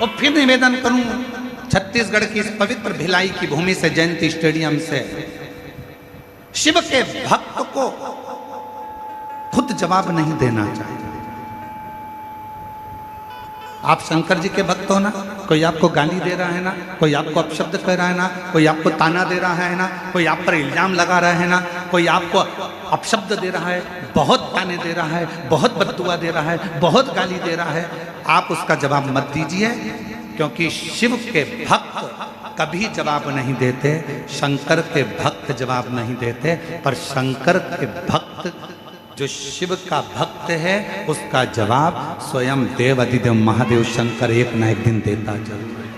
और फिर निवेदन करूं छत्तीसगढ़ की इस पवित्र भिलाई की भूमि से, जयंती स्टेडियम से, शिव के भक्त को खुद जवाब नहीं देना चाहिए। आप शंकर जी के भक्त हो ना, कोई आपको गाली दे रहा है ना, कोई आपको अपशब्द कह रहा है ना, कोई आपको ताना दे रहा है ना, कोई आप पर इल्जाम लगा रहा है ना, कोई आपको अपशब्द दे रहा है, बहुत ताने दे रहा है, बहुत बद्दुआ दे रहा है, बहुत गाली दे रहा है, आप उसका जवाब मत दीजिए, क्योंकि शिव के भक्त कभी जवाब नहीं देते, शंकर के भक्त जवाब नहीं देते, पर शंकर के भक्त जो शिव का भक्त है उसका जवाब स्वयं देव अधिदेव महादेव शंकर एक ना एक दिन देता जरूर है।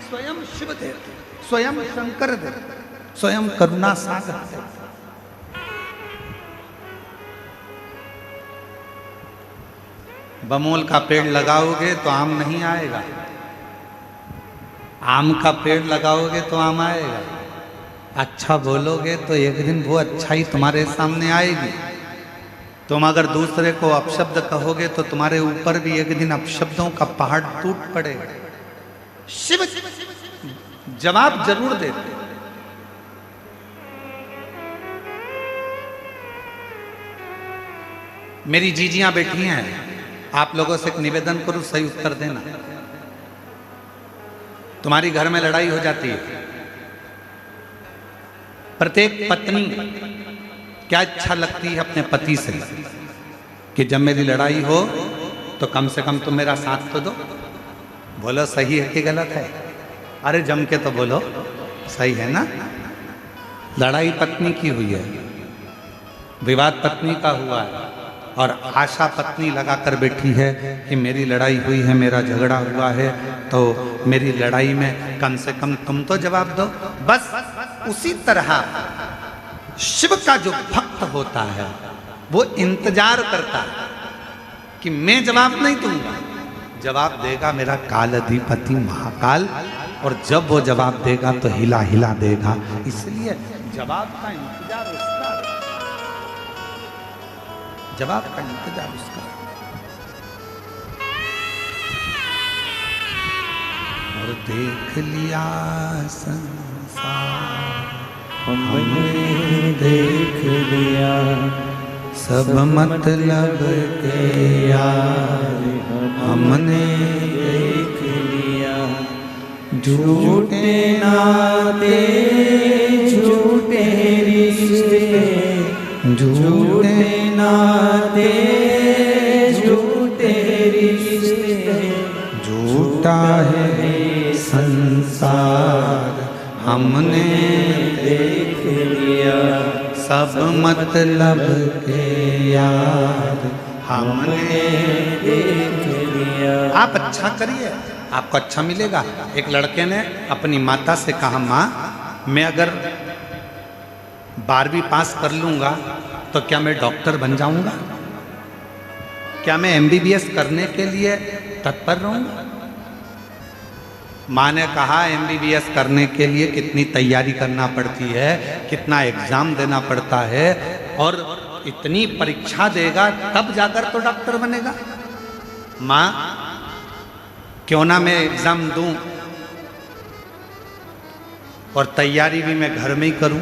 स्वयं शिव देते, स्वयं शंकर देते, स्वयं करुणा सागर देते। बमोल का पेड़ लगाओगे तो आम नहीं आएगा, आम का पेड़ लगाओगे तो आम आएगा। अच्छा बोलोगे तो एक दिन वो अच्छाई तुम्हारे सामने आएगी। तुम अगर दूसरे को अपशब्द कहोगे तो तुम्हारे ऊपर भी एक दिन अपशब्दों का पहाड़ टूट पड़ेगा। शिव जवाब जरूर देते। मेरी जीजियां बैठी हैं, आप लोगों से एक निवेदन करूं, सही उत्तर देना। तुम्हारी घर में लड़ाई हो जाती है, प्रत्येक पत्नी क्या इच्छा लगती है अपने पति से कि जब मेरी लड़ाई हो तो कम से कम तुम मेरा साथ तो दो। बोलो सही है कि गलत है? अरे जम के तो बोलो, सही है ना? लड़ाई पत्नी की हुई है, विवाद पत्नी का हुआ है, और आशा पत्नी लगा कर बैठी है कि मेरी लड़ाई हुई है, मेरा झगड़ा हुआ है, तो मेरी लड़ाई में कम से कम तुम तो जवाब दो। बस उसी तरह शिव का जो भक्त होता है वो इंतजार करता है कि मैं जवाब नहीं दूंगा, जवाब देगा मेरा काल अधिपति महाकाल, और जब वो जवाब देगा तो हिला हिला देगा। इसलिए जवाब का इंतजार उसका, जवाब का इंतजार उसका। और देख लिया संसार, हमने देख लिया सब मतलब के यार, हमने देख लिया झूठे नाते झूठे रिश्ते, झूठे नाते झूठे रिश्ते, झूठा है संसार, हमने देख लिया सब मतलब के यार, हमने देख लिया। आप अच्छा करिए, आपको अच्छा मिलेगा। एक लड़के ने अपनी माता से कहा, माँ मैं अगर 12वीं पास कर लूँगा तो क्या मैं डॉक्टर बन जाऊँगा? क्या मैं MBBS करने के लिए तत्पर रहूँगा? माँ ने कहा MBBS करने के लिए कितनी तैयारी करना पड़ती है, कितना एग्जाम देना पड़ता है, और इतनी परीक्षा देगा तब जाकर तो डॉक्टर बनेगा। माँ क्यों ना मैं एग्जाम दूं और तैयारी भी मैं घर में ही करूं।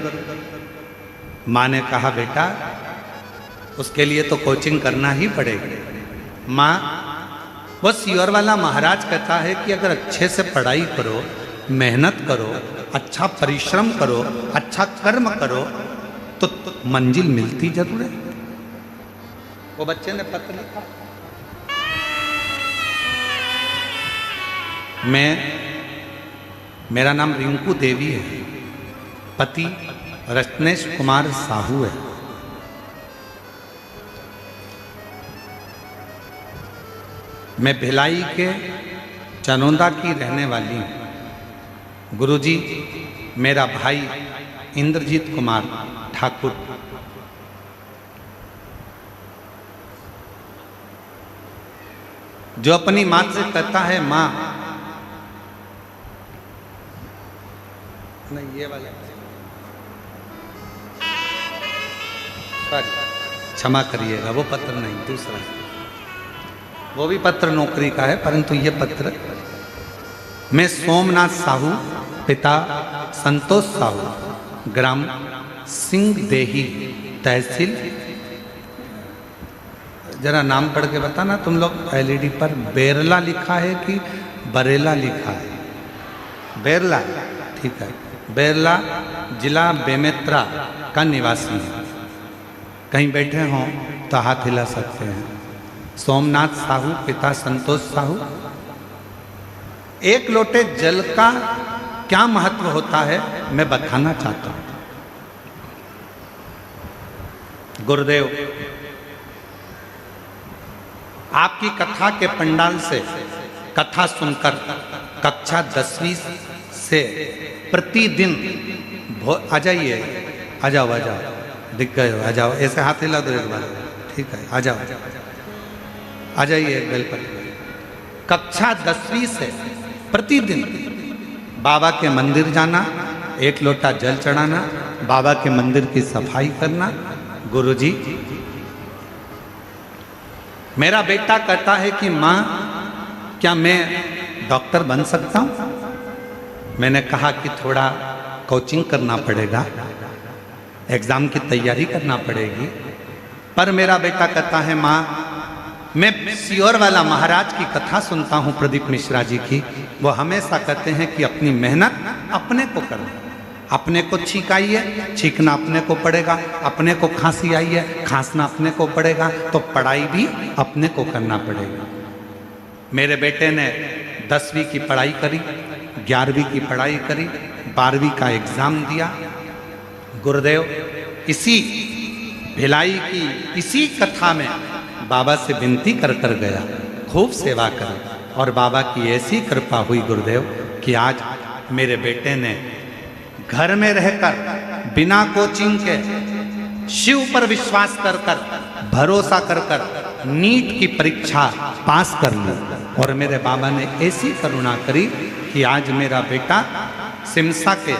माँ ने कहा बेटा उसके लिए तो कोचिंग करना ही पड़ेगी। माँ वो सियोर वाला महाराज कहता है कि अगर अच्छे से पढ़ाई करो, मेहनत करो, अच्छा परिश्रम करो, अच्छा कर्म करो तो मंजिल मिलती जरूर है। वो बच्चे ने पत्र लिखा, मेरा नाम रिंकू देवी है, पति रत्नेश कुमार साहू है। मैं भिलाई के चनौदा की रहने वाली हूँ। गुरुजी मेरा भाई इंद्रजीत कुमार ठाकुर, जो अपनी माँ से कहता है माँ, नहीं ये वाला, सॉरी क्षमा करिएगा, वो पत्र नहीं, दूसरा। वो भी पत्र नौकरी का है, परंतु ये पत्र मैं सोमनाथ साहू, पिता संतोष साहू, ग्राम सिंह देही, तहसील, जरा नाम पढ़ के बताना तुम लोग। एलईडी पर बेरला लिखा है कि बरेला लिखा है? बेरला, ठीक है। बेरला जिला बेमेत्रा का निवासी है। कहीं बैठे हों तो हाथ हिला सकते हैं। सोमनाथ साहू, पिता संतोष साहू। एक लोटे जल का क्या महत्व होता है मैं बताना चाहता हूं। गुरुदेव, आपकी कथा के पंडाल से कथा सुनकर कक्षा 10वीं से प्रतिदिन आ जाइए, आ जाओ, आ जाओ, दिख गए हो, आ जाओ, ऐसे हाथ हिला दो एक बार, ठीक है, आ जाओ, आ जाइए बेल पर। कक्षा 10वीं से प्रतिदिन बाबा के मंदिर जाना, एक लोटा जल चढ़ाना, बाबा के मंदिर की सफाई करना। गुरुजी, मेरा बेटा कहता है कि माँ क्या मैं डॉक्टर बन सकता हूँ? मैंने कहा कि थोड़ा कोचिंग करना पड़ेगा, एग्जाम की तैयारी करना पड़ेगी। पर मेरा बेटा कहता है माँ मैं सियोर वाला महाराज की कथा सुनता हूँ, प्रदीप मिश्रा जी की। वो हमेशा कहते हैं कि अपनी मेहनत अपने को करो। अपने को छींक आई है, छींकना अपने को पड़ेगा। अपने को खांसी आई है, खांसना अपने को पड़ेगा। तो पढ़ाई भी अपने को करना पड़ेगा। मेरे बेटे ने 10वीं की पढ़ाई करी, 11वीं की पढ़ाई करी, 12वीं का एग्जाम दिया। गुरुदेव, इसी भिलाई की इसी कथा में बाबा से विनती कर कर गया, खूब सेवा कर, और बाबा की ऐसी कृपा हुई गुरुदेव कि आज मेरे बेटे ने घर में रहकर बिना कोचिंग के शिव पर विश्वास कर कर, भरोसा कर कर नीट की परीक्षा पास कर ली। और मेरे बाबा ने ऐसी करुणा करी कि आज मेरा बेटा सिमसा के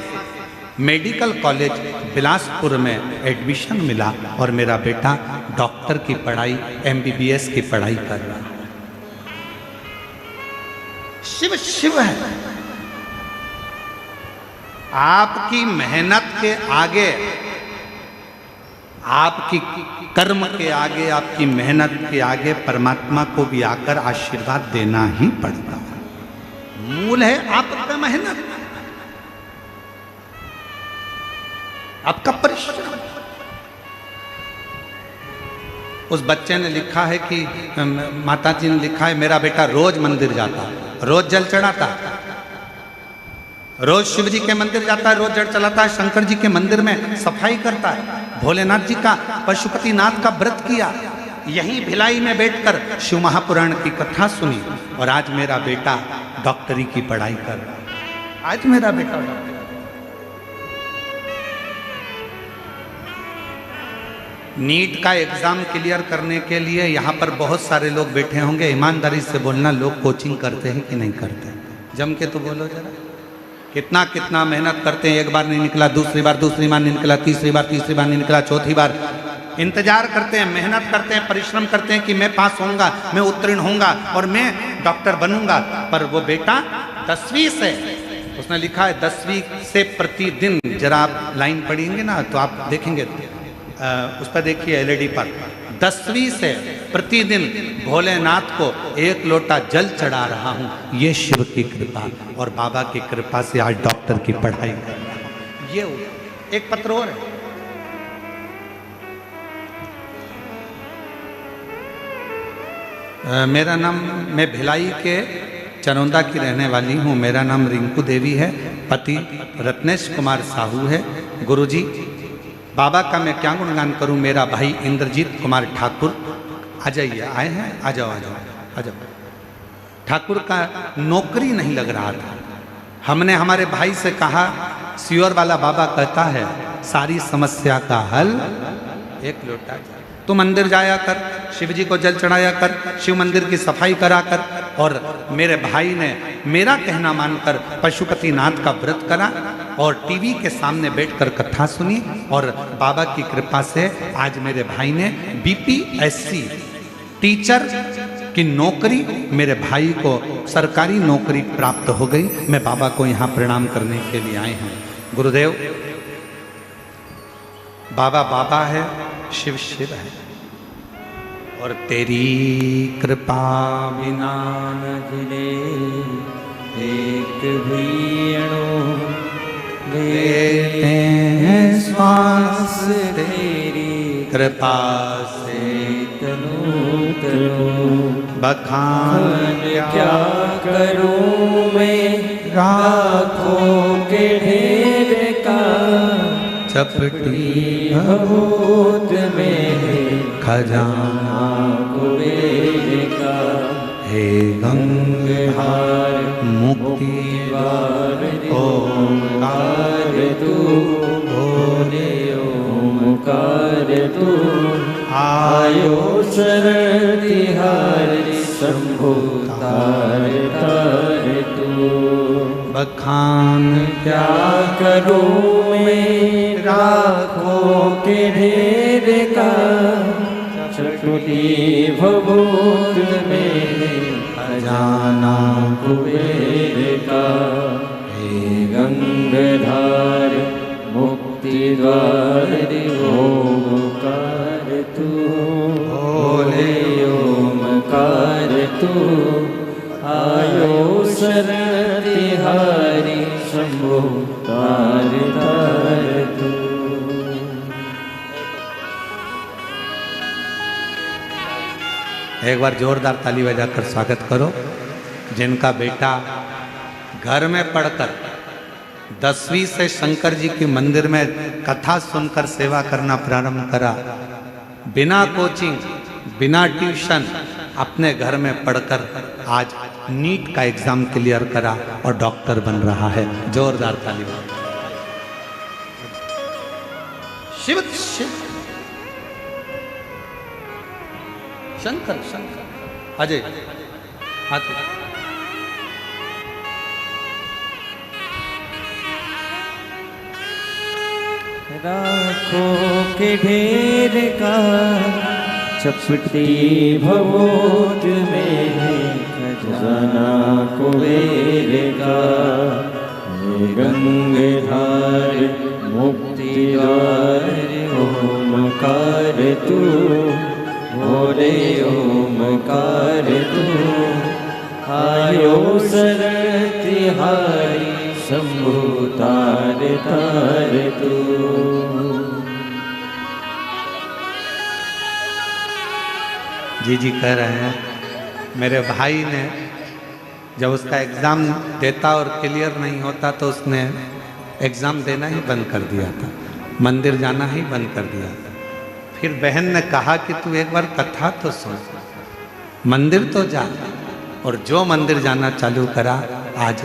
मेडिकल कॉलेज बिलासपुर में एडमिशन मिला और मेरा बेटा डॉक्टर की पढ़ाई, MBBS की पढ़ाई कर रहा है। शिव शिव है। आपकी मेहनत के आगे, आपकी कर्म के आगे, आपकी मेहनत के आगे परमात्मा को भी आकर आशीर्वाद देना ही पड़ता है। मूल है आपका मेहनत, आपका परिश्रम। उस बच्चे ने लिखा है कि माता जी ने लिखा है मेरा बेटा रोज मंदिर जाता, रोज जल चढ़ाता, रोज शिव जी के मंदिर जाता है, रोज जल चलाता है, शंकर जी के मंदिर में सफाई करता है, भोलेनाथ जी का, पशुपतिनाथ का व्रत किया, यहीं भिलाई में बैठकर शिव महापुराण की कथा सुनी। और आज मेरा बेटा डॉक्टरी की पढ़ाई कर रहा है। आज मेरा बेटा नीट का एग्जाम क्लियर करने के लिए यहाँ पर बहुत सारे लोग बैठे होंगे। ईमानदारी से बोलना, लोग कोचिंग करते हैं कि नहीं करते? जम के तो बोलो जरा। कितना कितना मेहनत करते हैं। एक बार नहीं निकला, दूसरी बार नहीं निकला, तीसरी बार नहीं निकला, चौथी बार इंतजार करते हैं, मेहनत करते हैं, परिश्रम करते हैं कि मैं पास होऊंगा, मैं उत्तीर्ण होऊंगा और मैं डॉक्टर बनूंगा। पर वो बेटा 10वीं से, उसने लिखा है 10वीं से प्रतिदिन, जरा आप लाइन पढ़ेंगे ना तो आप देखेंगे, उस पर देखिए एलईडी पर, 10वीं से प्रतिदिन भोलेनाथ को एक लोटा जल चढ़ा रहा हूँ। ये शिव की कृपा और बाबा की कृपा से आज डॉक्टर की पढ़ाई कर रहा हूँ। ये एक पत्र और है। मेरा नाम, मैं भिलाई के चरौंदा की रहने वाली हूँ। मेरा नाम रिंकू देवी है, पति रत्नेश कुमार साहू है। गुरुजी, बाबा का मैं क्या गुणगान करूं। मेरा भाई इंद्रजीत कुमार ठाकुर, आ जाइए, आए हैं, आ जाओ, आ जाओ, आ जाओ। ठाकुर का नौकरी नहीं लग रहा था। हमने हमारे भाई से कहा, सियोर वाला बाबा कहता है सारी समस्या का हल एक लोटा जल। तू मंदिर जाया कर, शिव जी को जल चढ़ाया कर, शिव मंदिर की सफाई करा कर। और मेरे भाई ने मेरा कहना मानकर पशुपतिनाथ का व्रत करा और टीवी के सामने बैठकर कथा सुनी। और बाबा की कृपा से आज मेरे भाई ने BPSC टीचर कि नौकरी मेरे भाई को सरकारी नौकरी प्राप्त हो गई। मैं बाबा को यहाँ प्रणाम करने के लिए आए हैं। गुरुदेव, बाबा बाबा है, शिव शिव है, और तेरी कृपा बिना न गिरे एक भी अणु, लेते हैं श्वास तेरी कृपा से तनु तनु। बखान क्या करूं मैं राखों के ढेर का, चपटी भभूत में खजाना कुबेर का। हे गंगाधर मुक्ति द्वार ओंकार तू, बोले ओंकार तू। आयो शरण तिहारी शंभु तार तार तू। बखान क्या करूं मैं राखों के ढेर का, चटुटी भभूत में खजाना कुबेर का। हे गंगाधर मुक्ति द्वार ओंकार तू, बोले ओंकार तू। आयो शरण तिहारी शंभु तार तार तू। एक बार जोरदार ताली बजाकर स्वागत करो। जिनका बेटा घर में पढ़कर 10वीं से शंकर जी के मंदिर में कथा सुनकर सेवा करना प्रारंभ करा, बिना कोचिंग बिना ट्यूशन अपने घर में पढ़कर आज नीट का एग्जाम क्लियर करा और डॉक्टर बन रहा है। जोरदार ताली। शिव शिव शंकर शंकर अजय हाथ राखों के ढेर का, चपटी भभूत में खजाना कुबेर का। हे गंगाधर मुक्ति द्वार ओंकार तू, बोले ओंकार तू। आयो शरण तिहारी शंभु तार तार तू। जी जी कह रहे हैं, मेरे भाई ने जब उसका एग्ज़ाम देता और क्लियर नहीं होता तो उसने एग्ज़ाम देना ही बंद कर दिया था, मंदिर जाना ही बंद कर दिया था। फिर बहन ने कहा कि तू एक बार कथा तो सुन, मंदिर तो जा, और जो मंदिर जाना चालू करा आज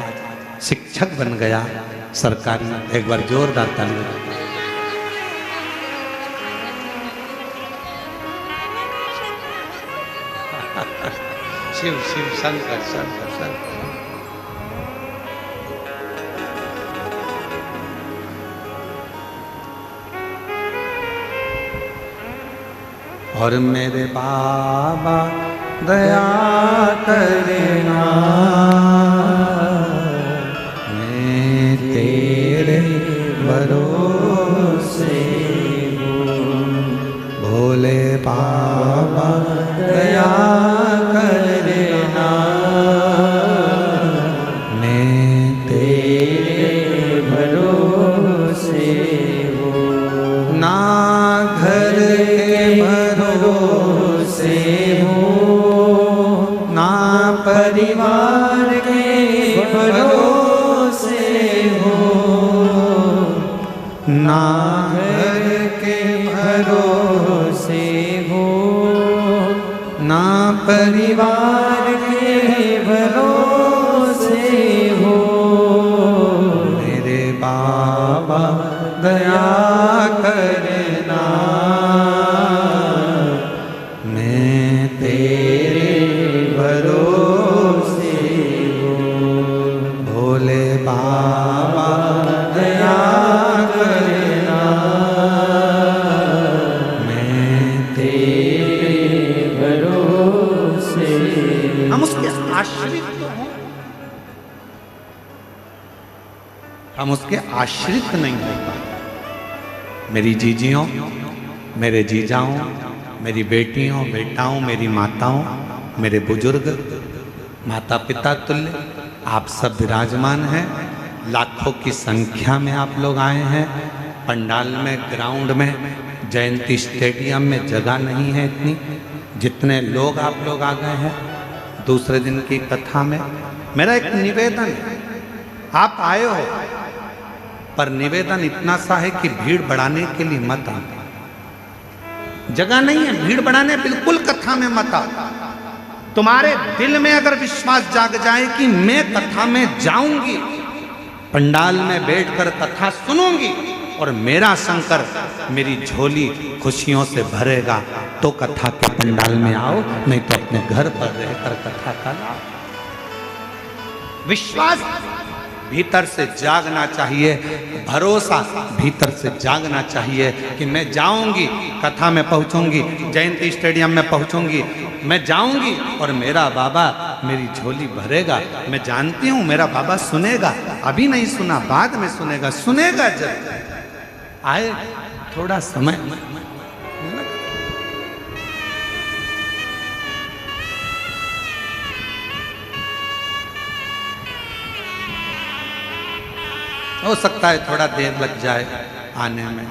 शिक्षक बन गया सरकारी। एक बार जोरदार ताली। शिव शिव शंकर शंकर शंकर। और मेरे बाबा दया करना, मैं तेरे भरोसे हूँ। भोले बाबा दया करना, मैं तेरे भरोसे हूँ। ना घर के भरोसे हूँ, ना परिवार के भरोसे हूँ, ना घर के भरोसे हूँ, ना परिवार के भरोसे हूँ। मेरे बाबा दया करना, मैं तेरे भरोसे हूँ। भोले बाबा दया करना, मैं तेरे भरोसे हम उसके आश्रित नहीं हो पाए। मेरी जीजियों, मेरे जीजाओं, मेरी बेटियों, बेटाओं, मेरी माताओं, मेरे बुजुर्ग, माता पिता तुल्य आप सब विराजमान हैं। लाखों की संख्या में आप लोग आए हैं। पंडाल में, ग्राउंड में, जयंती स्टेडियम में जगह नहीं है इतनी जितने लोग आप लोग आ गए हैं दूसरे दिन की कथा में। मेरा एक निवेदन है, आप आए हो पर निवेदन इतना सा है कि भीड़ बढ़ाने के लिए मत आओ। जगह नहीं है भीड़ बढ़ाने, बिल्कुल कथा में मत आओ। तुम्हारे दिल में अगर विश्वास जाग जाए कि मैं कथा में जाऊंगी, पंडाल में बैठकर कथा सुनूंगी और मेरा शंकर मेरी झोली खुशियों से भरेगा, तो कथा के पंडाल में आओ, नहीं तो अपने घर पर रहकर कथा का लाओ। विश्वास भीतर से जागना चाहिए, भरोसा भीतर से जागना चाहिए कि मैं जाऊंगी, कथा में पहुंचूंगी, जयंती स्टेडियम में पहुंचूंगी, मैं जाऊंगी और मेरा बाबा मेरी झोली भरेगा। मैं जानती हूं मेरा बाबा सुनेगा, अभी नहीं सुना बाद में सुनेगा, सुनेगा जब आए थोड़ा समय। हो सकता है थोड़ा देर लग जाए आने में,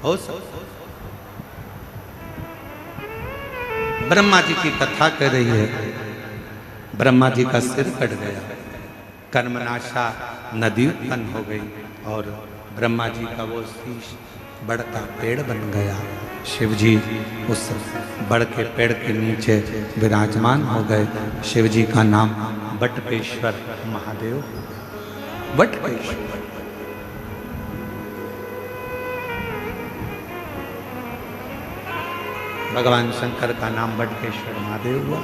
हो सकता। ब्रह्मा जी की कथा कर रही है। ब्रह्मा जी का सिर कट गया, कर्मनाशा नदी उत्पन्न हो गई और ब्रह्मा जी का वो शीश बड़ का पेड़ बन गया। शिव जी उस बड़ के पेड़ के नीचे विराजमान हो गए। शिव जी का नाम बटपेश्वर महादेव। बटपेश्वर भगवान शंकर का नाम बटकेश्वर महादेव हुआ।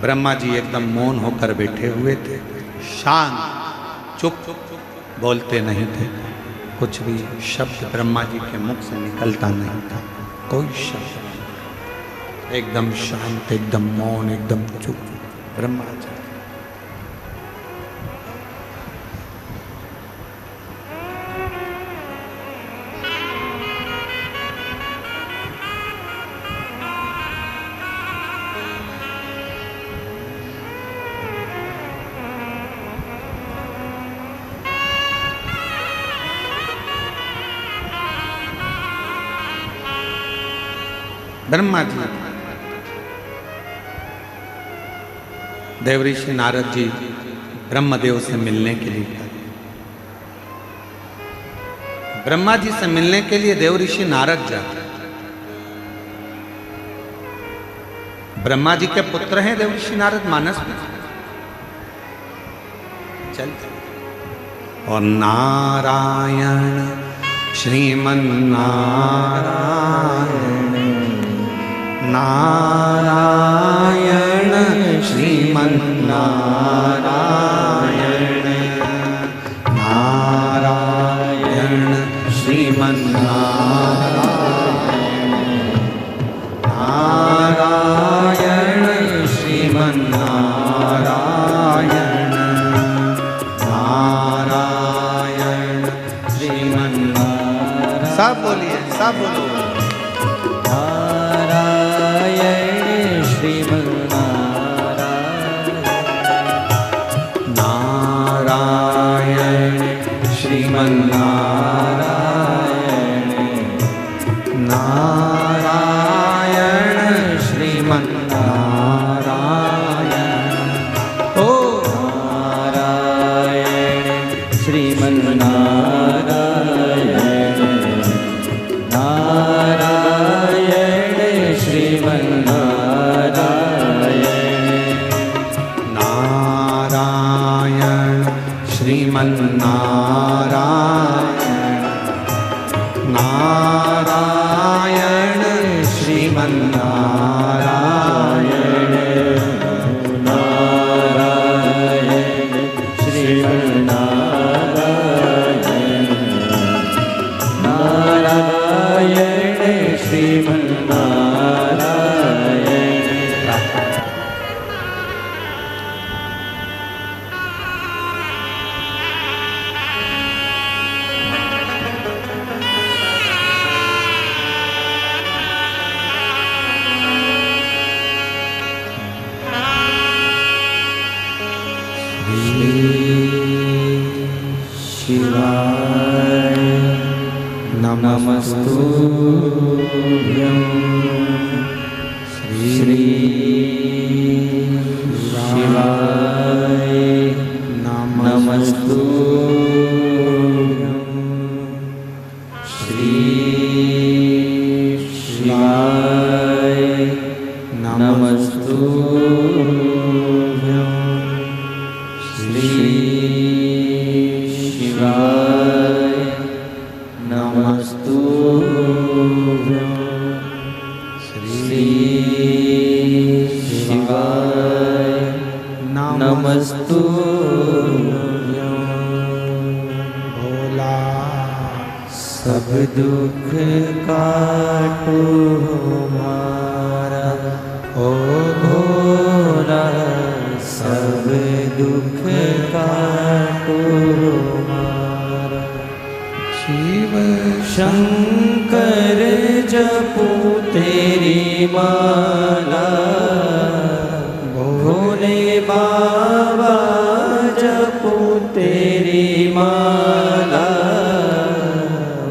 ब्रह्मा जी एकदम मौन होकर बैठे हुए थे, शांत, चुप, बोलते नहीं थे। कुछ भी शब्द ब्रह्मा जी के मुख से निकलता नहीं था, कोई शब्द। एकदम शांत, एकदम मौन, एकदम चुप ब्रह्मा जी। ब्रह्मा जी, देवऋषि नारद जी ब्रह्मदेव से मिलने के लिए गए। ब्रह्मा जी से मिलने के लिए देवऋषि नारद जाते। ब्रह्मा जी के पुत्र हैं देवऋषि नारद, मानस में चलते। और नारायण श्रीमन नारायण, नारायण श्रीमन नारायण, नारायण श्रीमन नारायण, नारायण श्रीमन नारायण, नारायण श्रीमन नारायण। सब बोलिए, सब बोलो। नारायण नारायण श्रीमन नारायण, ओ नारायण श्रीमन नारायण, नारायण श्रीमन नारायण, नारायण श्रीमन नारायण, नारायण श्रीमन नारायण, नारायण श्रीमन नारायण, नारायण श्रीमन नारायण। नमस्तुभ्यं भोला सब दुख काटो हमारा ओ भोला सब दुख काटो हमारा शिव शंकर जपू तेरी माला भोले बाबा जपू तेरी माला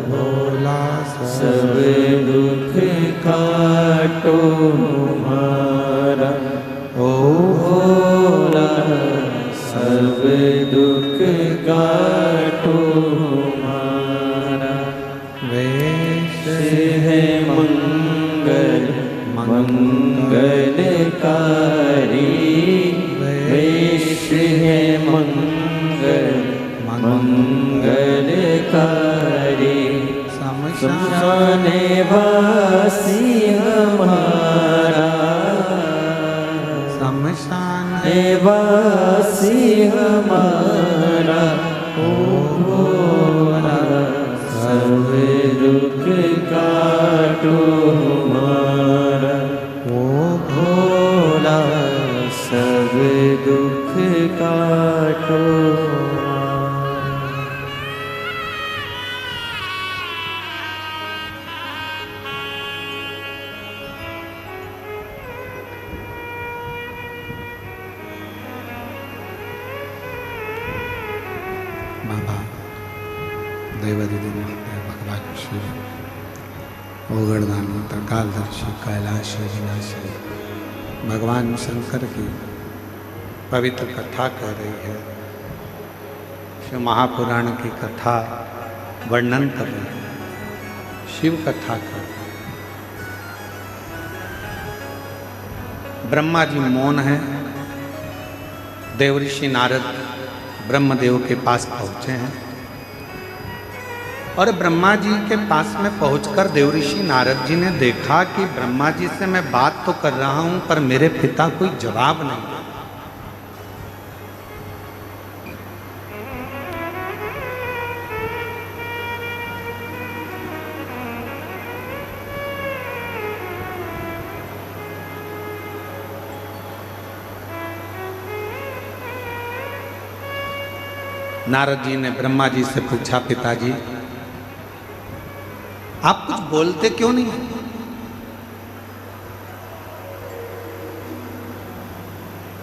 भोला सब दुख काटो हमारा ओ भोला सब दुख काटो हमारा वेश है मंगल मंगलकारी वेश है मंगल मंगलकारी शमशाने वासी हमारा शमशान वासी हमारा ओ भोला सब दुख काटो हमारा ओ भोला सब दुख काटो बाबा देवादिदेव भगवान शिव ओगड़दानी कालदर्शी कैलाशी विनाशी भगवान शंकर की पवित्र कथा कह रही है। शिव महापुराण की कथा वर्णन कर रही है, शिव कथा कर रही है। ब्रह्मा जी मौन है। देवऋषि नारद ब्रह्मदेव के पास पहुंचे हैं और ब्रह्मा जी के पास में पहुंचकर देवऋषि नारद जी ने देखा कि ब्रह्मा जी से मैं बात तो कर रहा हूं पर मेरे पिता कोई जवाब नहीं। नारद जी ने ब्रह्मा जी से पूछा, पिताजी आप कुछ बोलते क्यों नहीं?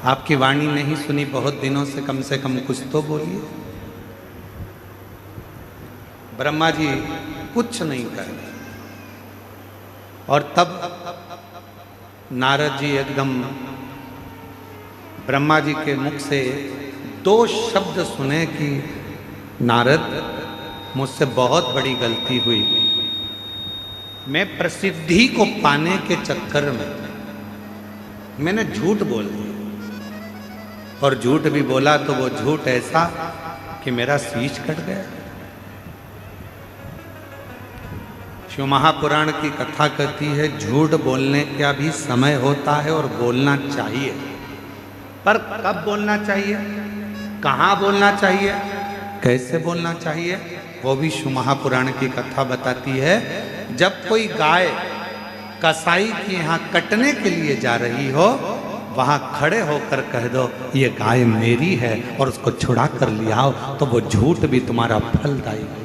आपकी वाणी नहीं सुनी बहुत दिनों से कम कुछ तो बोलिए। ब्रह्मा जी कुछ नहीं कर रहे और तब नारद जी एकदम ब्रह्मा जी के मुख से दो शब्द सुने कि नारद मुझसे बहुत बड़ी गलती हुई। मैं प्रसिद्धि को पाने के चक्कर में मैंने झूठ बोल दिया और झूठ भी बोला तो वो झूठ ऐसा कि मेरा शीश कट गया। शिव महापुराण की कथा कहती है झूठ बोलने का भी समय होता है और बोलना चाहिए, पर कब बोलना चाहिए, कहाँ बोलना चाहिए, कैसे बोलना चाहिए, वो भी शिव महापुराण की कथा बताती है। जब कोई गाय कसाई के यहाँ कटने के लिए जा रही हो, वहां खड़े होकर कह दो ये गाय मेरी है और उसको छुड़ा कर ले आओ, तो वो झूठ भी तुम्हारा फलदायी हो।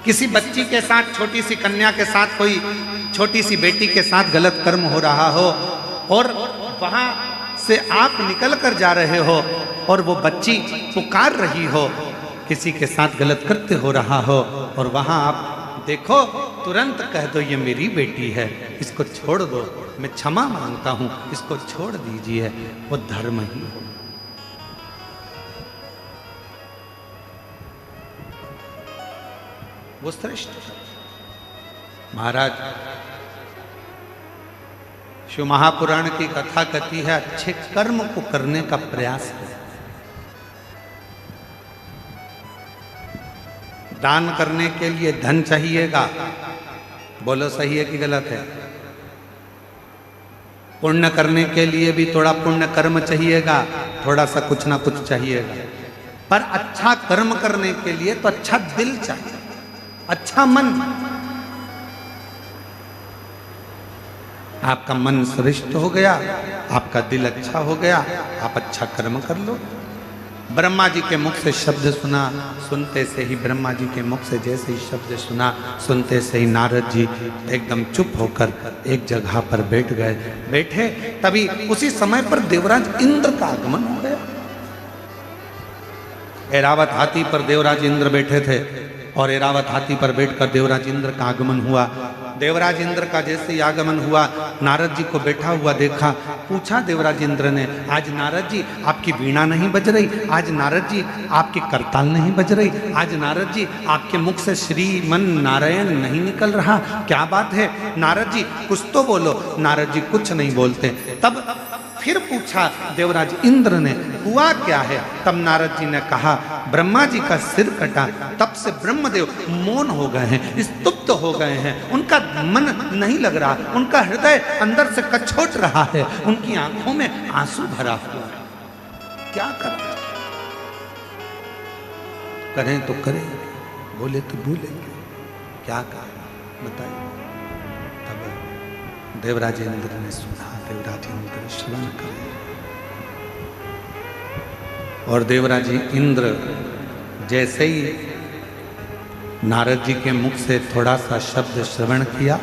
किसी बच्ची के साथ, छोटी सी कन्या के साथ, कोई छोटी सी बेटी के साथ गलत कर्म हो रहा हो और वहां से आप निकल कर जा रहे हो और वो बच्ची पुकार रही हो, किसी के साथ गलत कृत्य हो रहा हो और वहां आप देखो, तुरंत कह दो ये मेरी बेटी है, इसको छोड़ दो, मैं क्षमा मांगता हूं, इसको छोड़ दीजिए, वो धर्म ही हो। वो श्रेष्ठ महाराज। शिव महापुराण की कथा कहती है अच्छे कर्म को करने का प्रयास है। दान करने के लिए धन चाहिएगा, बोलो सही है कि गलत है? पुण्य करने के लिए भी थोड़ा पुण्य कर्म चाहिएगा, थोड़ा सा कुछ ना कुछ चाहिएगा। पर अच्छा कर्म करने के लिए तो अच्छा दिल चाहिए, अच्छा मन। आपका मन श्रेष्ठ हो गया, आपका दिल अच्छा हो गया, आप अच्छा कर्म कर लो। ब्रह्मा जी के मुख से शब्द सुना, सुनते से ही ब्रह्मा जी के मुख से जैसे ही शब्द सुना, सुनते से ही नारद जी एकदम चुप होकर एक जगह पर बैठ गए। बैठे तभी उसी समय पर देवराज इंद्र का आगमन हो गया। ऐरावत हाथी पर देवराज इंद्र बैठे थे और ऐरावत हाथी पर बैठकर देवराज इंद्र का आगमन हुआ। देवराज इंद्र का जैसे ही आगमन हुआ, नारद जी को बैठा हुआ देखा। पूछा देवराज इंद्र ने, आज नारद जी आपकी वीणा नहीं बज रही, आज नारद जी आपकी करताल नहीं बज रही, आज नारद जी आपके मुख से श्रीमन नारायण नहीं निकल रहा, क्या बात है? नारद जी कुछ तो बोलो। नारद जी कुछ नहीं बोलते। तब फिर पूछा देवराज इंद्र ने, हुआ क्या है? तब नारद जी ने कहा, ब्रह्मा जी का सिर कटा, तब से ब्रह्मदेव मौन हो गए हैं, स्तुप्त हो गए हैं, उनका मन नहीं लग रहा, उनका हृदय अंदर से कछोट रहा है, उनकी आंखों में आंसू भरा हुआ है। क्या करें? करें तो करें, बोले तो भूलेंगे, क्या करें बताइए? तब देवराज इंद्र ने सुना, देवराज इंद्र श्रवण करे और देवराज इंद्र जैसे ही नारद जी के मुख से थोड़ा सा शब्द श्रवण किया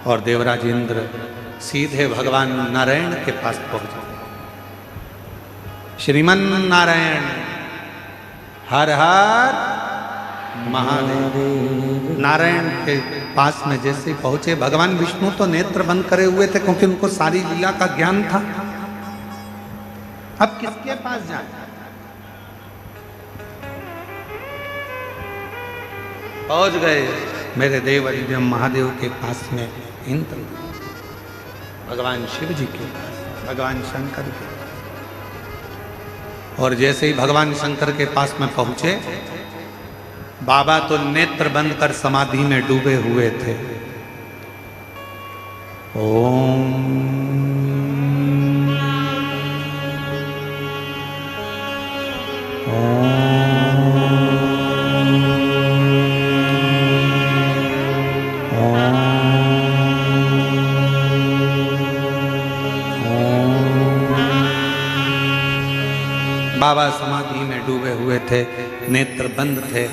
और देवराज इंद्र सीधे भगवान नारायण के पास पहुंच गए। श्रीमन नारायण हर हर महादेव। नारायण के पास में जैसे पहुंचे, भगवान विष्णु तो नेत्र बंद करे हुए थे क्योंकि उनको सारी लीला का ज्ञान था। अब किसके पास जाए? पहुंच गए मेरे देव अधिदेव महादेव के पास में इंद्र, भगवान शिव जी के पास, भगवान शंकर के। और जैसे ही भगवान शंकर के पास में पहुंचे, बाबा तो नेत्र बंद कर समाधि में डूबे हुए थे। ओम बाबा समाधि में डूबे हुए थे, नेत्र बंद थे।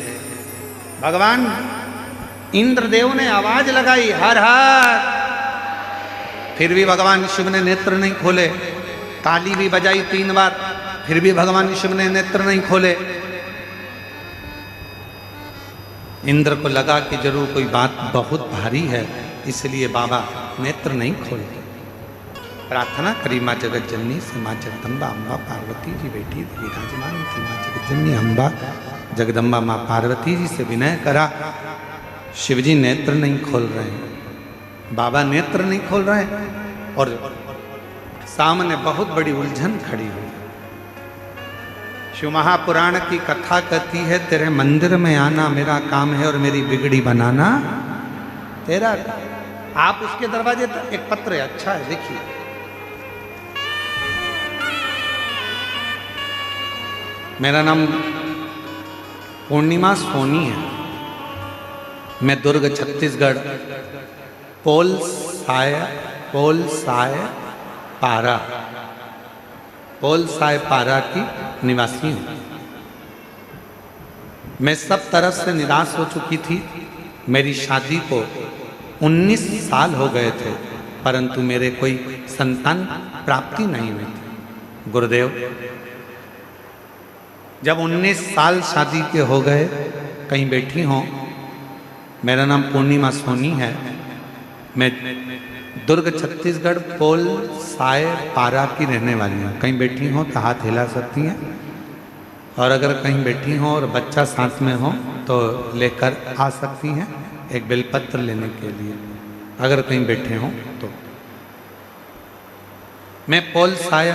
भगवान इंद्रदेव ने आवाज लगाई, हर हर। फिर भी भगवान शिव ने नेत्र नहीं खोले। ताली भी बजाई 3 बार, फिर भी भगवान शिव ने नेत्र नहीं खोले। इंद्र को लगा कि जरूर कोई बात बहुत भारी है, इसलिए बाबा नेत्र नहीं खोलते। प्रार्थना करी माँ जगत जननी से, माँ जगदम्बा अम्बा पार्वती जी बैठी थी, विराजमान थी माँ जगत जननी अम्बा जगदम्बा माँ पार्वती जी से विनय करा। शिवजी नेत्र नहीं खोल रहे हैं, बाबा नेत्र नहीं खोल रहे हैं और सामने बहुत बड़ी उलझन खड़ी हुई। शिव महापुराण की कथा कहती है, तेरे मंदिर में आना मेरा काम है और मेरी बिगड़ी बनाना तेरा। आप उसके दरवाजे तक, एक पत्र है, अच्छा है, देखिए। मेरा नाम पूर्णिमा सोनी है, मैं दुर्ग छत्तीसगढ़ पोल साय पारा की निवासी हूँ। मैं सब तरफ से निराश हो चुकी थी। मेरी शादी को 19 साल हो गए थे, परंतु मेरे कोई संतान प्राप्ति नहीं हुई थी। गुरुदेव, जब 19 साल शादी के हो गए, कहीं बैठी हों, मेरा नाम पूर्णिमा सोनी है, मैं दुर्ग छत्तीसगढ़ पोल साय पारा की रहने वाली हूँ। कहीं बैठी हों तो हाथ हिला सकती हैं, और अगर कहीं बैठी हों और बच्चा साथ में हो तो लेकर आ सकती हैं एक बेलपत्र लेने के लिए, अगर कहीं बैठे हों तो। मैं पोल साय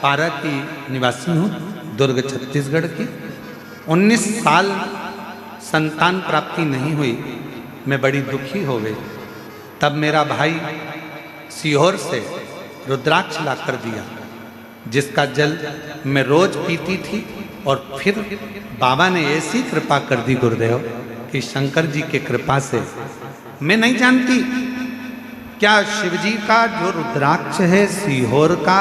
पारा की निवासी हूँ, दुर्ग छत्तीसगढ़ की। 19 साल संतान प्राप्ति नहीं हुई, मैं बड़ी दुखी हो गई। तब मेरा भाई सीहोर से रुद्राक्ष ला कर दिया, जिसका जल मैं रोज पीती थी। और फिर बाबा ने ऐसी कृपा कर दी गुरुदेव कि शंकर जी की कृपा से, मैं नहीं जानती क्या शिवजी का जो रुद्राक्ष है सीहोर का,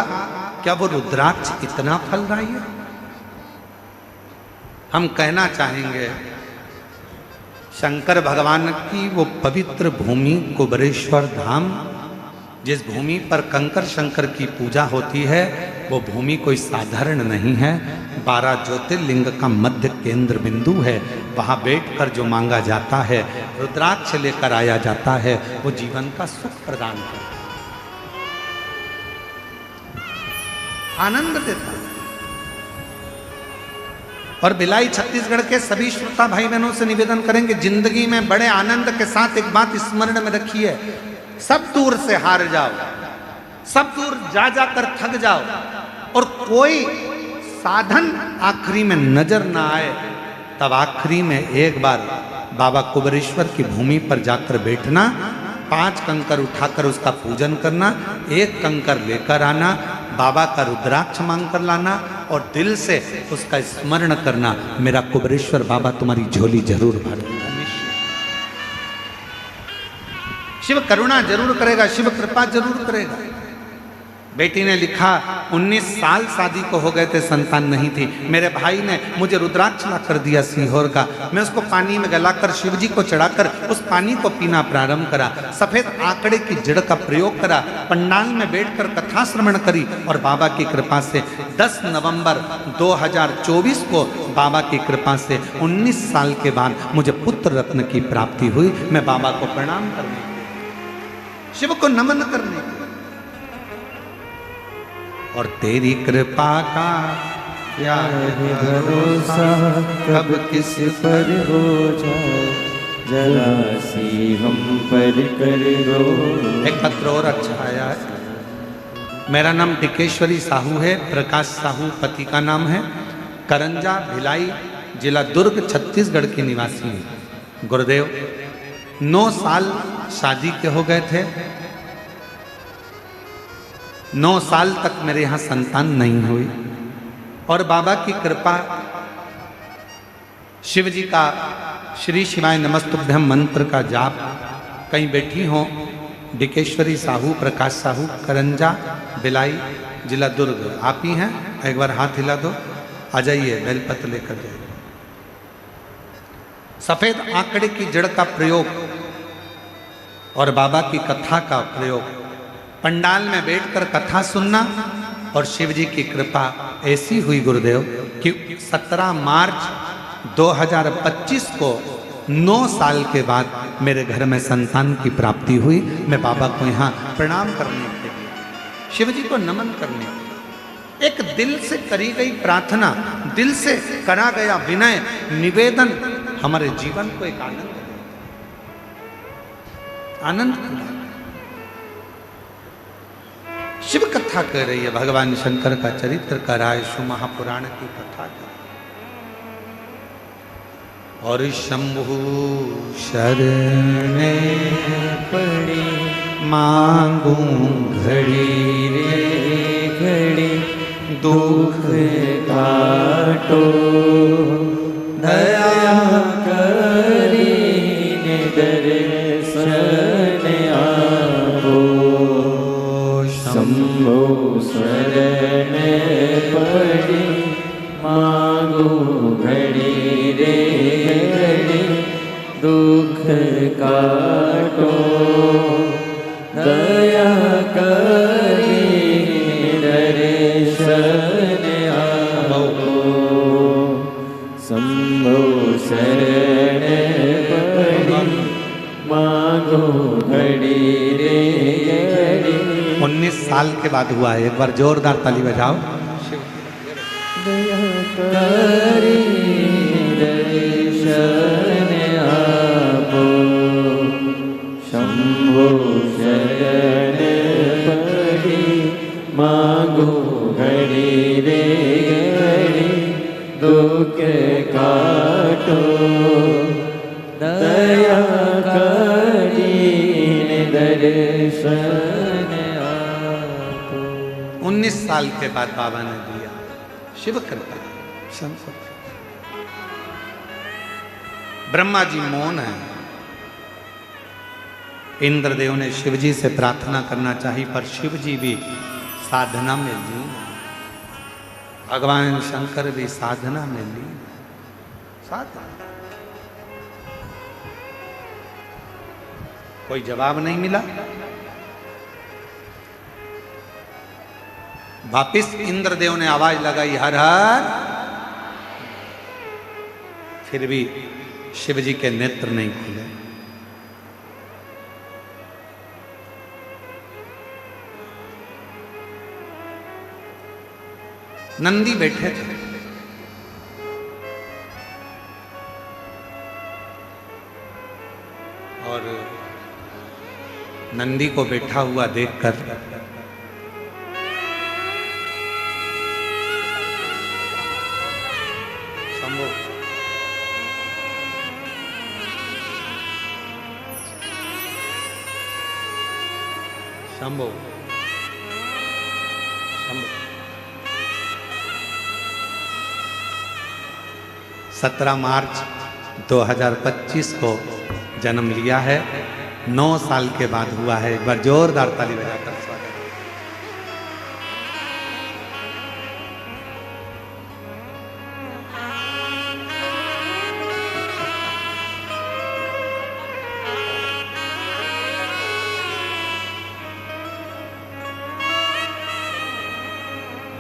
क्या वो रुद्राक्ष इतना फलदायी है? हम कहना चाहेंगे शंकर भगवान की वो पवित्र भूमि कुबरेश्वर धाम, जिस भूमि पर कंकर शंकर की पूजा होती है, वो भूमि कोई साधारण नहीं है। 12 ज्योतिर्लिंग का मध्य केंद्र बिंदु है। वहाँ बैठकर जो मांगा जाता है, रुद्राक्ष लेकर आया जाता है, वो जीवन का सुख प्रदान करता है, आनंद देता है। और भिलाई छत्तीसगढ़ के सभी श्रोता भाई बहनों से निवेदन करेंगे, जिंदगी में बड़े आनंद के साथ एक बात स्मरण में रखिए, सब दूर से हार जाओ, सब दूर जा जाकर थक जाओ, और कोई साधन आखिरी में नजर ना आए, तब आखिरी में एक बार बाबा कुबरेश्वर की भूमि पर जाकर बैठना, 5 कंकर उठाकर उसका पूजन करना, 1 कंकर लेकर आना, बाबा का रुद्राक्ष मांग कर लाना और दिल से उसका स्मरण करना, मेरा कुबरेश्वर बाबा तुम्हारी झोली जरूर भर देगा। शिव करुणा जरूर करेगा, शिव कृपा जरूर करेगा। बेटी ने लिखा 19 साल शादी को हो गए थे, संतान नहीं थी। मेरे भाई ने मुझे रुद्राक्ष ला कर दिया सीहोर का, मैं उसको पानी में गलाकर शिवजी को चढ़ाकर उस पानी को पीना प्रारंभ करा। सफेद आंकड़े की जड़ का प्रयोग करा, पंडाल में बैठकर कथा श्रवण करी और बाबा की कृपा से 10 नवंबर 2024 को बाबा की कृपा से 19 साल के बाद मुझे पुत्र रत्न की प्राप्ति हुई। मैं बाबा को प्रणाम करने, शिव को नमन करने, और तेरी कृपा का क्या है भरोसा, कब किस पर हो जाए, जरा सी हम पर कर दो। एक पत्र और अच्छा आया है। मेरा नाम टिकेश्वरी साहू है, प्रकाश साहू पति का नाम है, करंजा भिलाई जिला दुर्ग छत्तीसगढ़ के निवासी हैं। गुरुदेव 9 साल शादी के हो गए थे, 9 साल तक मेरे यहाँ संतान नहीं हुई, और बाबा की कृपा, शिव जी का श्री शिवाय नमस्तुभ्यम मंत्र का जाप, कहीं बैठी हो डिकेश्वरी साहू, प्रकाश साहू, करंजा भिलाई जिला दुर्ग, आप ही हैं? एक बार हाथ हिला दो, आ जाइए, बेलपत्र लेकर जाइए। सफेद आंकड़े की जड़ का प्रयोग और बाबा की कथा का प्रयोग, पंडाल में बैठकर कथा सुनना, और शिव जी की कृपा ऐसी हुई गुरुदेव कि 17 मार्च 2025 को 9 साल के बाद मेरे घर में संतान की प्राप्ति हुई। मैं बाबा को यहाँ प्रणाम करने के लिए, शिव जी को नमन करने के लिए, एक दिल से करी गई प्रार्थना, दिल से करा गया विनय निवेदन हमारे जीवन को एक आनंद शिव कथा कर रही है, भगवान शंकर का चरित्र कर रहा है, शिव महापुराण की कथा कर, और शंभु शरणे पड़ी मांगू घड़ी रे घड़ी, दुख काटो दया करी दर्शन आपो, शंभो शरण पड़ी मांगो घड़ी रे घड़ी, दुख काटो दया करी दर्शन आपो, शंभो शरण पड़ी मांगो घड़ी रे घड़ी। 19 साल के बाद हुआ है, एक बार जोरदार ताली बजाओ। दया करी दर्शन आपो, शंभो शरण पड़ी मांगो घड़ी रे घड़ी, दुख काटो दया करी दर्शन आपो। 19 साल के बाद बाबा ने दिया। शिव कृपा। शंकर ब्रह्मा जी मौन है। इंद्रदेव ने शिव जी से प्रार्थना करना चाहिए, पर शिव जी भी साधना में लीन। भगवान शंकर भी साधना में लीन। साधना, कोई जवाब नहीं मिला। वापिस इंद्रदेव ने आवाज लगाई, हर हर। फिर भी शिव जी के नेत्र नहीं खुले। नंदी बैठे थे। और नंदी को बैठा हुआ देखकर शंभो शंभो शंभो 17 मार्च 2025 को जन्म लिया है। 9 साल के बाद हुआ है। एक बार जोरदार ताली बजाकर स्वागत।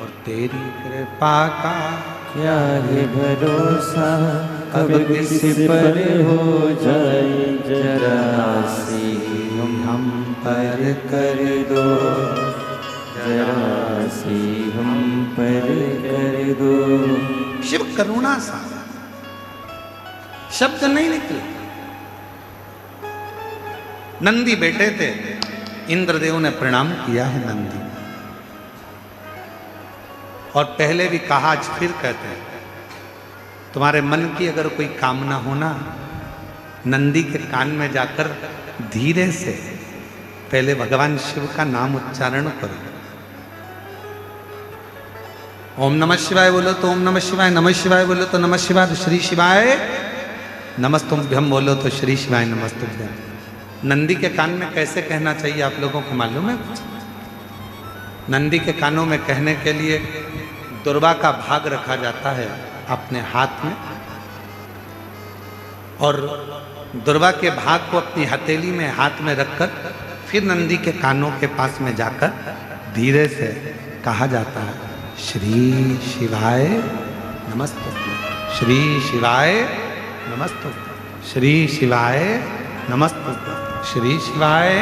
और तेरी कृपा का क्या है भरोसा, कब किस पर हो जाए जरा सी हम पर कर दो, जरा सी हम पर कर दो। शिव करुणा सा शब्द नहीं निकले। नंदी बैठे थे। इंद्रदेव ने प्रणाम किया है नंदी। और पहले भी कहा, आज फिर कहते हैं, तुम्हारे मन की अगर कोई कामना हो ना, नंदी के कान में जाकर धीरे से पहले भगवान शिव का नाम उच्चारण करो। ओम नमः शिवाय बोलो तो ओम नमः शिवाय, नमः शिवाय बोलो तो नमः शिवाय, तो श्री शिवाय नमस्तुभ्यम बोलो तो श्री शिवाय नमस्तुभ्यम। नंदी के कान में कैसे कहना चाहिए आप लोगों को मालूम है कुछ? नंदी के कानों में कहने के लिए दुर्वा का भाग रखा जाता है अपने हाथ में, और दुर्वा के भाग को अपनी हथेली में हाथ में रखकर फिर नंदी के कानों के पास में जाकर धीरे से कहा जाता है, श्री शिवाय नमस्तुभ्यं, श्री शिवाय नमस्तुभ्यं, श्री शिवाय नमस्तुभ्यं, श्री शिवाय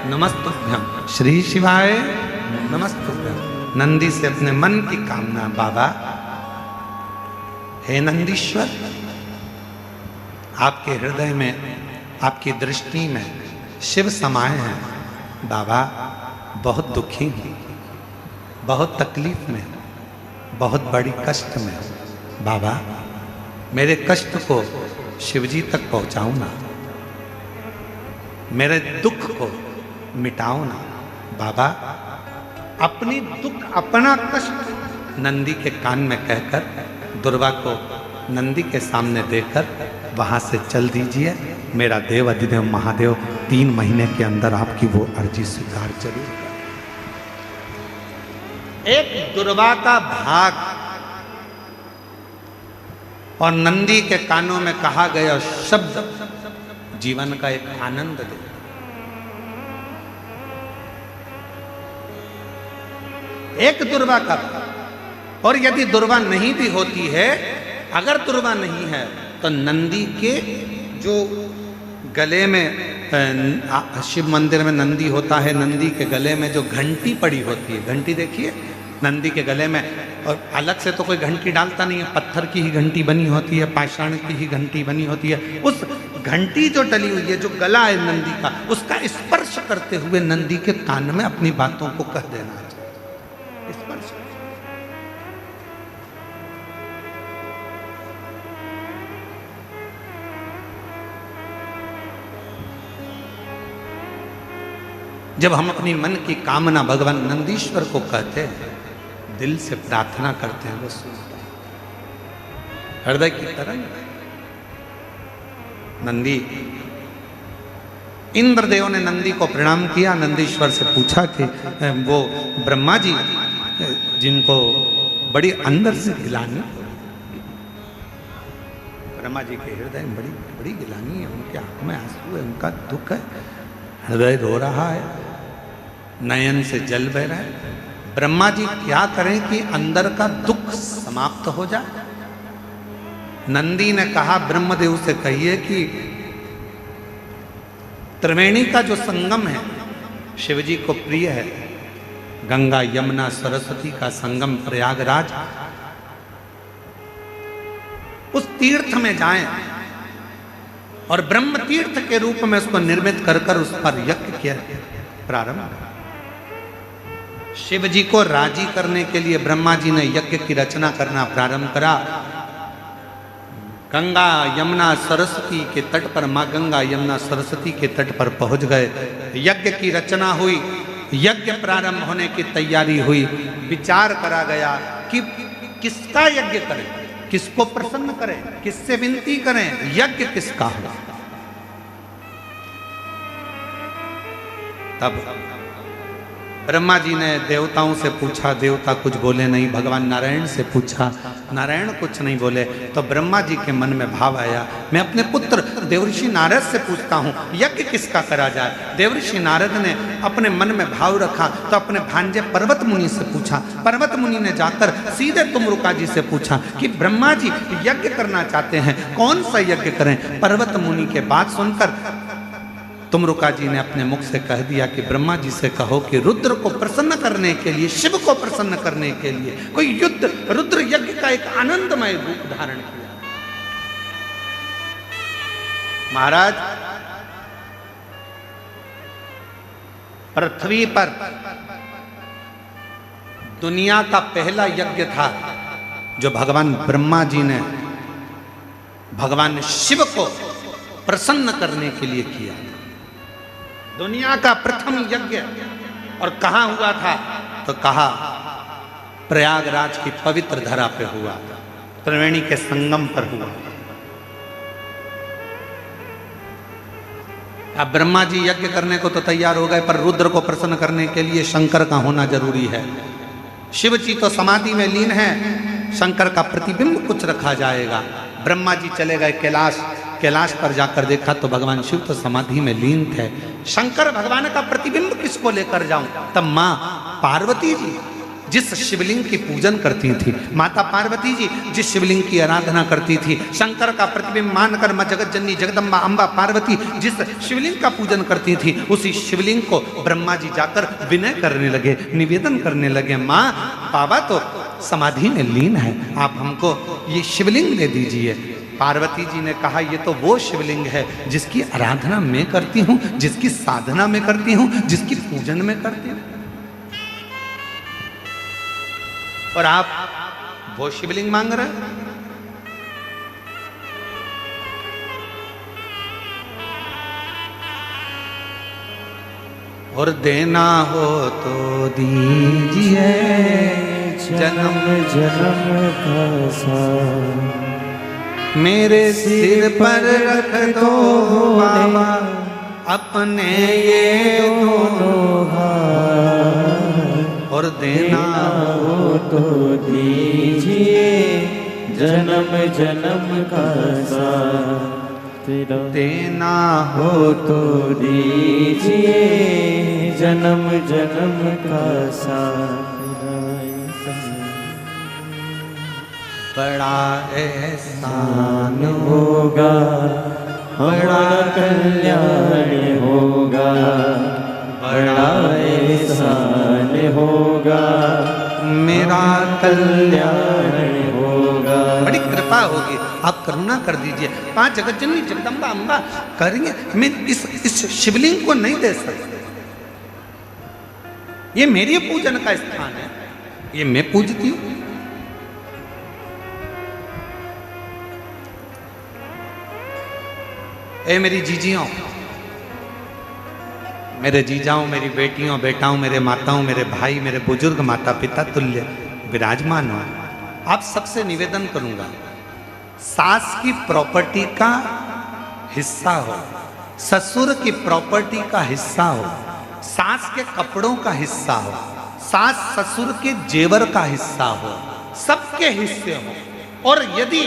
नमस्तुभ्यं, श्री शिवाय नमस्तुभ्यं। नंदी से अपने मन की कामना, बाबा हे नंदीश्वर, आपके हृदय में, आपकी दृष्टि में शिव समाये हैं। बाबा बहुत दुखी हूँ, बहुत तकलीफ में, बहुत बड़ी कष्ट में। बाबा मेरे कष्ट को शिवजी तक पहुँचाओ ना, मेरे दुख को मिटाओ ना। बाबा अपनी दुख, अपना कष्ट नंदी के कान में कहकर दुर्वा को नंदी के सामने देकर वहां से चल दीजिए। मेरा देव अधिदेव महादेव 3 महीने के अंदर आपकी वो अर्जी स्वीकार जरूर कर। एक दुर्वा का भाग और नंदी के कानों में कहा गया शब्द जीवन का एक आनंद दे। एक दुर्वा का, और यदि दुर्वा नहीं भी होती है, अगर दुर्वा नहीं है तो नंदी के जो गले में, शिव मंदिर में नंदी होता है, नंदी के गले में जो घंटी पड़ी होती है, घंटी देखिए नंदी के गले में, और अलग से तो कोई घंटी डालता नहीं है, पत्थर की ही घंटी बनी होती है, पाषाण की ही घंटी बनी होती है। उस घंटी जो डली हुई है, जो गला है नंदी का, उसका स्पर्श करते हुए नंदी के कान में अपनी बातों को कह देना चाहिए। स्पर्श जब हम अपनी मन की कामना भगवान नंदीश्वर को कहते हैं, दिल से प्रार्थना करते हैं, वो सुनता है। हृदय की तरंग नंदी, इंद्रदेव ने नंदी को प्रणाम किया। नंदीश्वर से पूछा कि वो ब्रह्मा जी जिनको बड़ी अंदर से गिलानी, ब्रह्मा जी के हृदय में बड़ी बड़ी गिलानी है, उनके आंख में आंसू है, उनका दुख है, हृदय रो रहा है, नयन से जल बह रहा है। ब्रह्मा जी क्या करें कि अंदर का दुख समाप्त हो जाए? नंदी ने कहा, ब्रह्मदेव से कहिए कि त्रिवेणी का जो संगम है शिवजी को प्रिय है, गंगा यमुना सरस्वती का संगम प्रयागराज, उस तीर्थ में जाएं और ब्रह्म तीर्थ के रूप में उसको निर्मित कर कर उस पर यज्ञ किया प्रारंभ। शिव जी को राजी करने के लिए ब्रह्मा जी ने यज्ञ की रचना करना प्रारंभ करा। गंगा यमुना सरस्वती के तट पर, माँ गंगा यमुना सरस्वती के तट पर पहुंच गए। यज्ञ की रचना हुई, यज्ञ प्रारंभ होने की तैयारी हुई। विचार करा गया कि किसका यज्ञ करें, किसको प्रसन्न करें, किससे विनती करें, यज्ञ किसका हो। तब ब्रह्मा जी ने देवताओं से पूछा, देवता कुछ बोले नहीं। भगवान नारायण से पूछा, नारायण कुछ नहीं बोले। तो ब्रह्मा जी के मन में भाव आया, मैं अपने पुत्र देवऋषि नारद से पूछता हूँ यज्ञ किसका करा जाए। देवऋषि नारद ने अपने मन में भाव रखा तो अपने भांजे पर्वत मुनि से पूछा। पर्वत मुनि ने जाकर सीधे तुमरुका जी से पूछा कि ब्रह्मा जी यज्ञ करना चाहते हैं, कौन सा यज्ञ करें। पर्वत मुनि के बात सुनकर तुमरुका जी ने अपने मुख से कह दिया कि ब्रह्मा जी से कहो कि रुद्र को प्रसन्न करने के लिए, शिव को प्रसन्न करने के लिए कोई युद्ध, रुद्र यज्ञ का एक आनंदमय रूप धारण किया। महाराज, पृथ्वी पर दुनिया का पहला यज्ञ था जो भगवान ब्रह्मा जी ने भगवान शिव को प्रसन्न करने के लिए किया। दुनिया का प्रथम यज्ञ, और कहां हुआ था तो कहा प्रयागराज की पवित्र धरा पे हुआ, त्रिवेणी के संगम पर हुआ। अब ब्रह्मा जी यज्ञ करने को तो तैयार हो गए, पर रुद्र को प्रसन्न करने के लिए शंकर का होना जरूरी है। शिव जी तो समाधि में लीन है, शंकर का प्रतिबिंब कुछ रखा जाएगा। ब्रह्मा जी चले गए कैलाश, कैलाश पर जाकर देखा तो भगवान शिव तो समाधि में लीन थे। शंकर भगवान का प्रतिबिंब किसको लेकर जाऊं? तब मां पार्वती जी जिस शिवलिंग की पूजन करती थी, माता पार्वती जी जिस शिवलिंग की आराधना करती थी, शंकर का प्रतिबिंब मानकर मां जगत जननी जगदम्बा अम्बा पार्वती जिस शिवलिंग का पूजन करती थी, उसी शिवलिंग को ब्रह्मा जी जाकर विनय करने लगे, निवेदन करने लगे, मां बाबा तो समाधि में लीन है, आप हमको ये शिवलिंग दे दीजिए। पार्वती जी ने कहा, ये तो वो शिवलिंग है जिसकी आराधना मैं करती हूँ, जिसकी साधना मैं करती हूँ, जिसकी पूजन मैं करती हूँ, और आप वो शिवलिंग मांग रहे हैं। और देना हो तो दीजिए जन्म जन्म का साथ, मेरे सिर पर रख दो बाबा अपने ये दोनों हाथ, और देना हो तो दीजिए जन्म जन्म का साथ, देना हो तो दीजिए जन्म जन्म का साथ। बड़ा एहसान होगा, बड़ा कल्याण होगा, बड़ा एहसान होगा, मेरा कल्याण होगा। बड़ी कृपा होगी, आप करुणा कर दीजिए। 5 जगत जननी जगदम्बा अम्बा करेंगे, मैं इस शिवलिंग को नहीं दे सकता, ये मेरी पूजन का स्थान है, ये मैं पूजती हूँ। ए मेरी जीजियों, मेरे जीजाओं, मेरी बेटियों, बेटाओं, मेरे माताओं, मेरे भाई, मेरे बुजुर्ग माता पिता तुल्य विराजमान हो, आप सबसे निवेदन करूंगा, सास की प्रॉपर्टी का हिस्सा हो, ससुर की प्रॉपर्टी का हिस्सा हो, सास के कपड़ों का हिस्सा हो, सास ससुर के जेवर का हिस्सा हो, सबके हिस्से हो। और यदि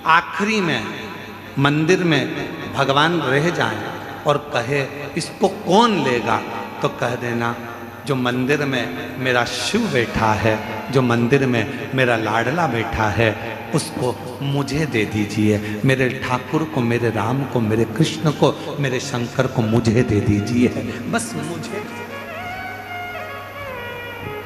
आखिरी में मंदिर में भगवान रह जाए और कहे इसको कौन लेगा, तो कह देना जो मंदिर में मेरा शिव बैठा है, जो मंदिर में मेरा लाडला बैठा है, उसको मुझे दे दीजिए, मेरे ठाकुर को, मेरे राम को, मेरे कृष्ण को, मेरे शंकर को मुझे दे दीजिए, बस मुझे।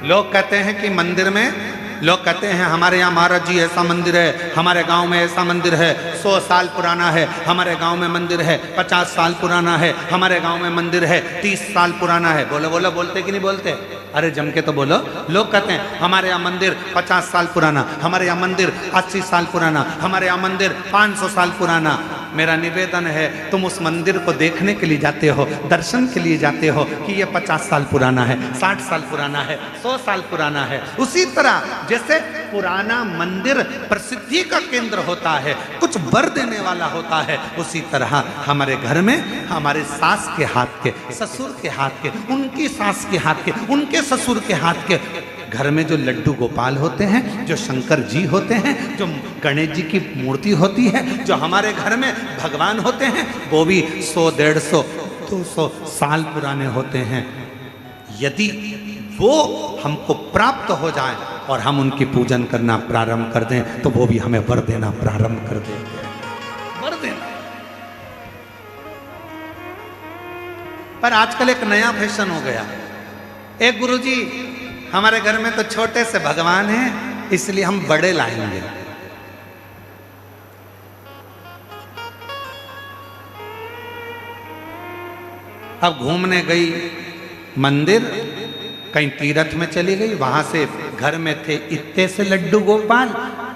लोग कहते हैं कि मंदिर में, लोग कहते हैं हमारे यहाँ महाराज जी ऐसा मंदिर है, हमारे गांव में ऐसा मंदिर है, 100 साल पुराना है, हमारे गांव में मंदिर है 50 साल पुराना है, हमारे गांव में मंदिर है 30 साल पुराना है। बोलो बोलो, बोलते कि नहीं बोलते? अरे जम के तो बोलो। लोग कहते हैं हमारे यहाँ मंदिर 50 साल पुराना, हमारे यहाँ मंदिर 80 साल पुराना, हमारे यहाँ मंदिर 500 साल पुराना। मेरा निवेदन है, तुम उस मंदिर को देखने के लिए जाते हो, दर्शन के लिए जाते हो कि ये 50 साल पुराना है, 60 साल पुराना है, 100 साल पुराना है। उसी तरह जैसे पुराना मंदिर प्रसिद्धि का केंद्र होता है, कुछ बर देने वाला होता है, उसी तरह हमारे घर में हमारे सास के हाथ के, ससुर के हाथ के, उनकी सास के हाथ के, उनके ससुर के हाथ के, घर में जो लड्डू गोपाल होते हैं, जो शंकर जी होते हैं, जो गणेश जी की मूर्ति होती है, जो हमारे घर में भगवान होते हैं, वो भी 100, 150, 200 साल पुराने होते हैं। यदि वो हमको प्राप्त हो जाए और हम उनकी पूजन करना प्रारंभ कर दें, तो वो भी हमें वर देना प्रारंभ कर देंगे, वर देना। पर आजकल एक नया फैशन हो गया, एक गुरुजी हमारे घर में तो छोटे से भगवान हैं, इसलिए हम बड़े लाएंगे। अब घूमने गई मंदिर, कहीं तीर्थ में चली गई, वहां से घर में थे इतने से लड्डू गोपाल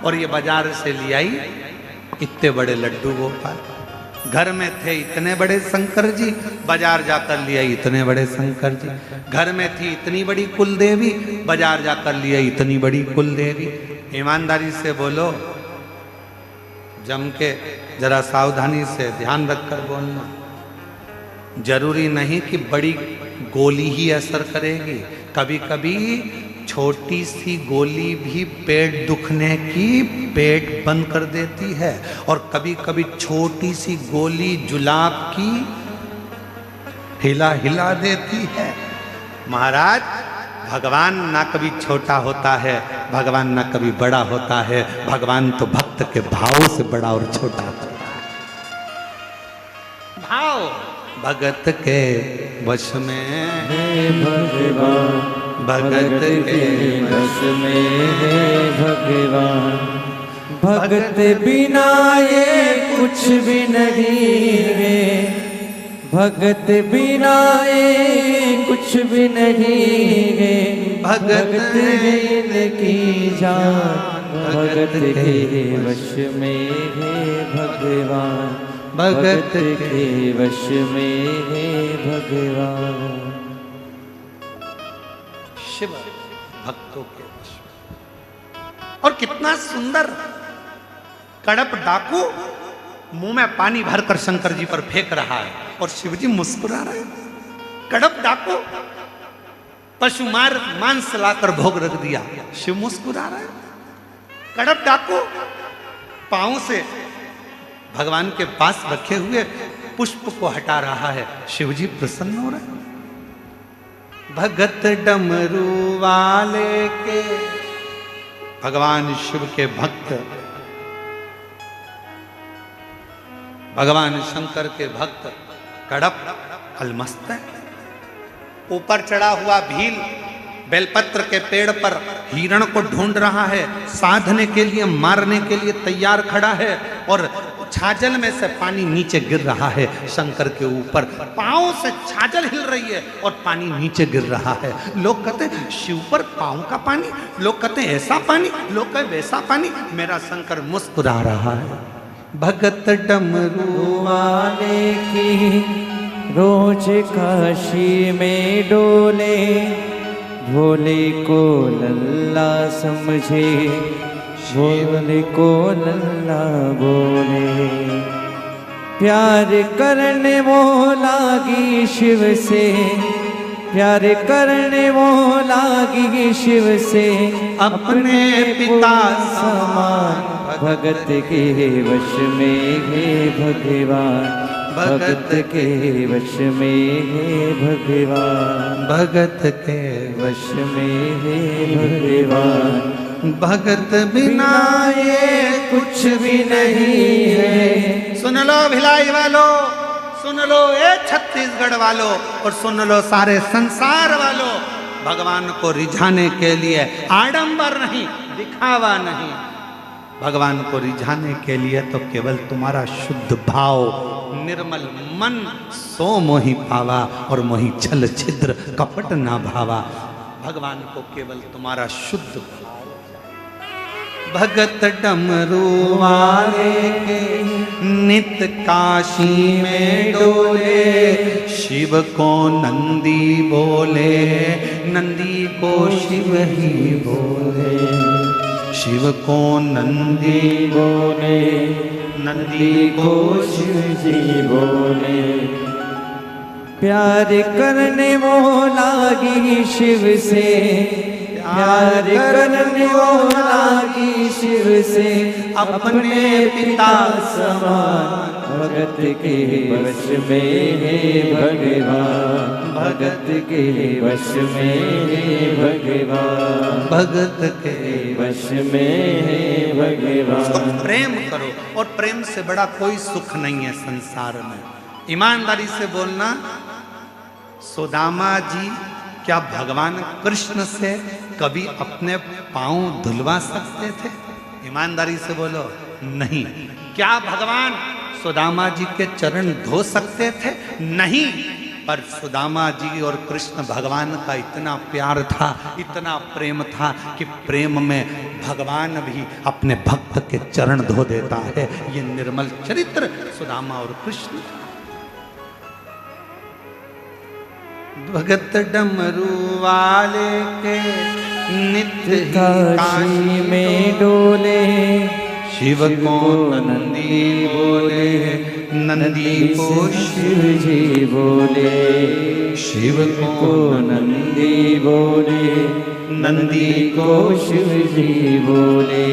और ये बाजार से ले आई इतने बड़े लड्डू गोपाल। घर में थे इतने बड़े शंकर जी, बाजार जाकर ले आई इतने बड़े शंकर जी। घर में थी इतनी बड़ी कुल देवी, बाजार जाकर ले आई इतनी बड़ी कुल देवी। ईमानदारी से बोलो, जम के जरा सावधानी से ध्यान रखकर बोलना। जरूरी नहीं कि बड़ी गोली ही असर करेगी, कभी कभी छोटी सी गोली भी पेट दुखने की पेट बंद कर देती है, और कभी कभी छोटी सी गोली जुलाब की हिला हिला देती है। महाराज, भगवान ना कभी छोटा होता है, भगवान ना कभी बड़ा होता है, भगवान तो भक्त के भाव से बड़ा और छोटा होता है। भाव भगत के वश में हे भगवान, भगत के वश में है भगवान। भगत बिना ये कुछ भी नहीं है, भगत बिना ये कुछ भी नहीं है। भगत है इनकी जान, भगत के वश में है भगवान, भगत के वश में है भगवान। शिव भक्तों के वश में। और कितना सुंदर कड़प डाकू मुंह में पानी भरकर शंकर जी पर फेंक रहा है और शिव जी मुस्कुरा रहे हैं। कड़प डाकू पशु मार मांस लाकर भोग रख दिया, शिव मुस्कुरा रहे हैं। कड़प डाकू पांव से भगवान के पास रखे हुए पुष्प को हटा रहा है, शिव जी प्रसन्न हो रहे हैं। भगत डमरू वाले के, भगवान शिव के भक्त, भगवान शंकर के भक्त कड़प अलमस्त है। ऊपर चढ़ा हुआ भील बेलपत्र के पेड़ पर हिरण को ढूंढ रहा है, साधने के लिए, मारने के लिए तैयार खड़ा है, और छाजल में से पानी नीचे गिर रहा है शंकर के ऊपर। पांव से छाजल हिल रही है और पानी नीचे गिर रहा है। लोग कहते हैं शिव पर पांव का पानी, लोग कहते हैं ऐसा पानी, लोग कहते वैसा पानी। मेरा शंकर मुस्कुरा रहा है। भगत डमरू वाले की रोज काशी में डोले, भोले को लल्ला समझे, भोले को लल्ला बोले। प्यार करने वो लागी शिव से, प्यार करने वो लागी शिव से, अपने पिता समान भगत के वश में है भगवान, भगत के वश में है भगवान, भगत के वश में है भगवान। भगत बिना ये कुछ भी नहीं है। सुन लो भिलाई वालों, सुन लो ए छत्तीसगढ़ वालों, और सुन लो सारे संसार वालों, भगवान को रिझाने के लिए आडंबर नहीं, दिखावा नहीं, भगवान को रिझाने के लिए तो केवल तुम्हारा शुद्ध भाव, निर्मल मन, सो मोहि पावा, और मोहि छल छिद्र कपट ना भावा। भगवान को केवल तुम्हारा शुद्ध भाव। भगत डमरू वाले के नित काशी में डोले, शिव को नंदी बोले, नंदी को शिव ही बोले, शिव को नंदी बोले, नंदी को शिव जी बोले। प्यार करने वो लागी शिव से, प्यार करने वो लागी शिव से, अपने पिता समान भगत के वश में है भगवान, भगत के वश में है भगवान, भगत के वश में है भगवान। प्रेम करो, और प्रेम से बड़ा कोई सुख नहीं है संसार में। ईमानदारी से बोलना, सुदामा जी क्या भगवान कृष्ण से कभी अपने पांव धुलवा सकते थे? ईमानदारी से बोलो, नहीं। क्या भगवान सुदामा जी के चरण धो सकते थे? नहीं। पर सुदामा जी और कृष्ण भगवान का इतना प्यार था, इतना प्रेम था कि प्रेम में भगवान भी अपने भक्त के चरण धो देता है। ये निर्मल चरित्र सुदामा और कृष्ण। भगत डमरू वाले के नित्य काशी में डोले, शिव को नंदी बोले, नंदी को शिव जी बोले, शिव को नंदी बोले, नंदी को शिव जी बोले।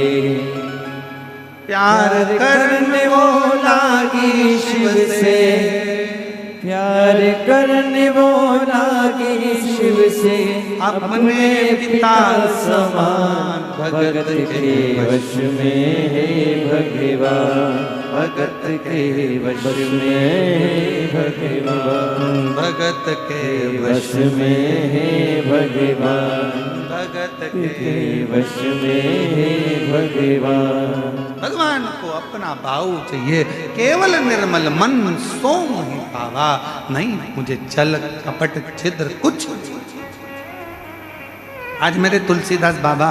प्यार करने वो लागी शिव से, प्यार करने वो लागी शिव से, अपने पिता समान भगत के वश में है भगवान, भगत के वश में है भगवान, भगत के वश में है भगवान, भगत के वश में है भगवान। भगवान को अपना भाव चाहिए, केवल निर्मल मन, सो मोहि पावा, नहीं मुझे छल कपट छिद्र कुछ। आज मेरे तुलसीदास बाबा,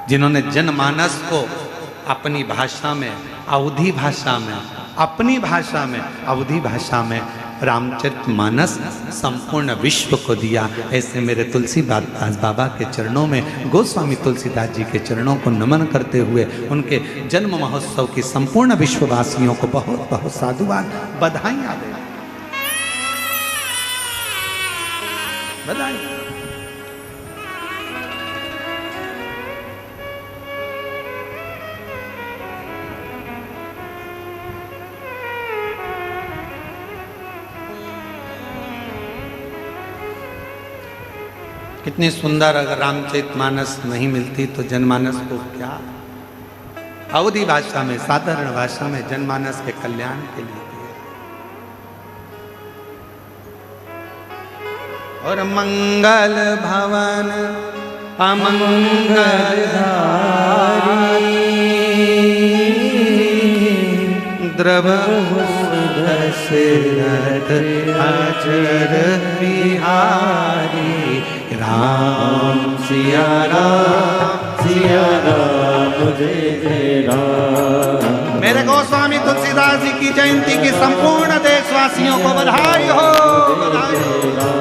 जिन्होंने जनमानस को अपनी भाषा में, अवधी भाषा में, अपनी भाषा में, अवधी भाषा में रामचरितमानस संपूर्ण विश्व को दिया, ऐसे मेरे तुलसीदास बाबा के चरणों में, गोस्वामी तुलसीदास जी के चरणों को नमन करते हुए उनके जन्म महोत्सव की संपूर्ण विश्ववासियों को बहुत बहुत साधुवाद, बधाइयां दे, बधाई। कितनी सुंदर, अगर रामचरितमानस नहीं मिलती तो जनमानस को क्या, अवधी भाषा में, साधारण भाषा में जनमानस के कल्याण के लिए दिया। और मंगल भवन अमंगल द्रवहु दशरथ अचर बिहारी, राम सिया राम, सिया राम जय जय राम। मेरे गोस्वामी तुलसीदास जी की जयंती की संपूर्ण देशवासियों को बधाई हो, बधाई हो।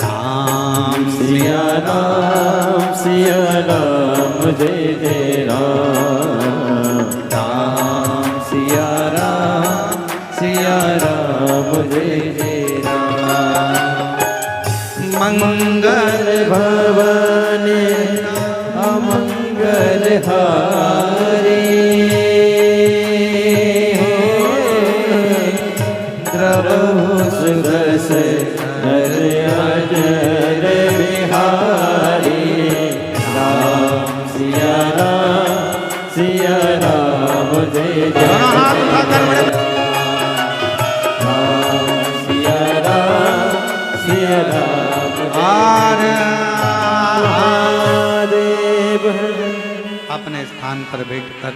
राम सिया राम सिया राम जय जय राम। राम सिया राम जय जय राम। मंगल भवन अमंगल हारी द्रवहु सुरस नर अजर बिहारी। राम सिया राम जय जय राम। सिया राम महादेव। अपने स्थान पर बैठकर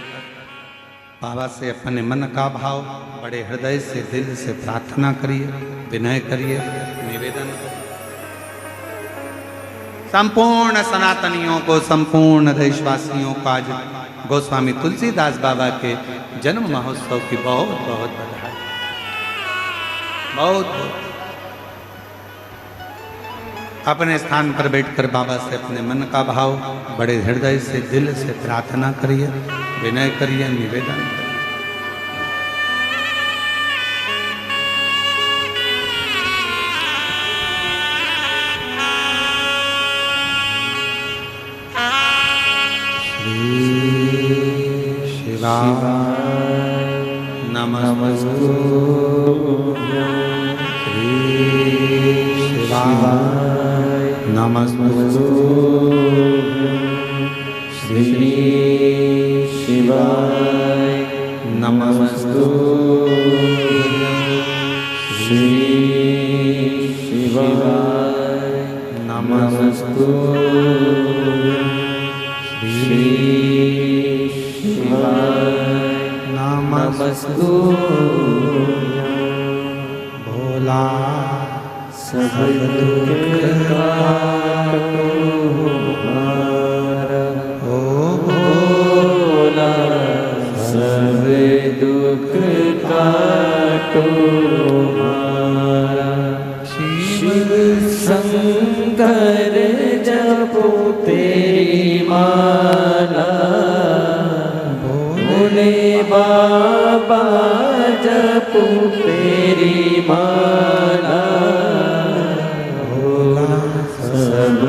बाबा से अपने मन का भाव बड़े हृदय से दिल से प्रार्थना करिए, विनय करिए, निवेदन करिए। संपूर्ण सनातनियों को, संपूर्ण देशवासियों को आज गोस्वामी तुलसीदास बाबा के जन्म महोत्सव की बहुत बहुत बधाई, बहुत बहुत। अपने स्थान पर बैठकर बाबा से अपने मन का भाव बड़े हृदय से दिल से प्रार्थना करिए, विनय करिए, निवेदन करिए। शिवाय नमस्तु। शिवाय नमस्तु। श्री शिवाय नमस्तु। श्री शिवाय नमस्तु। श्री शिवाय नमस्तु। भोला सब दुख काटो हमारा। ओ भोला सब दुख काटो हमारा। शिव शंकर जपो तेरी माला। भोले बाबा जपो तेरी माला। सब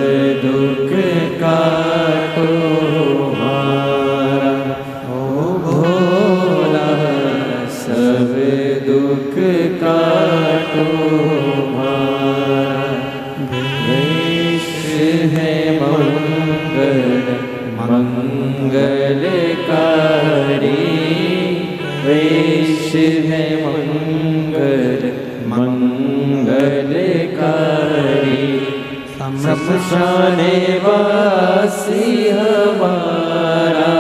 दुख काटो हमारा। ओ भोला सब दुख काटो हमारा। वेश है मंगल मंगलकारी। वेश है मंगल मंगलकारी। शमशाने वासी हमारा।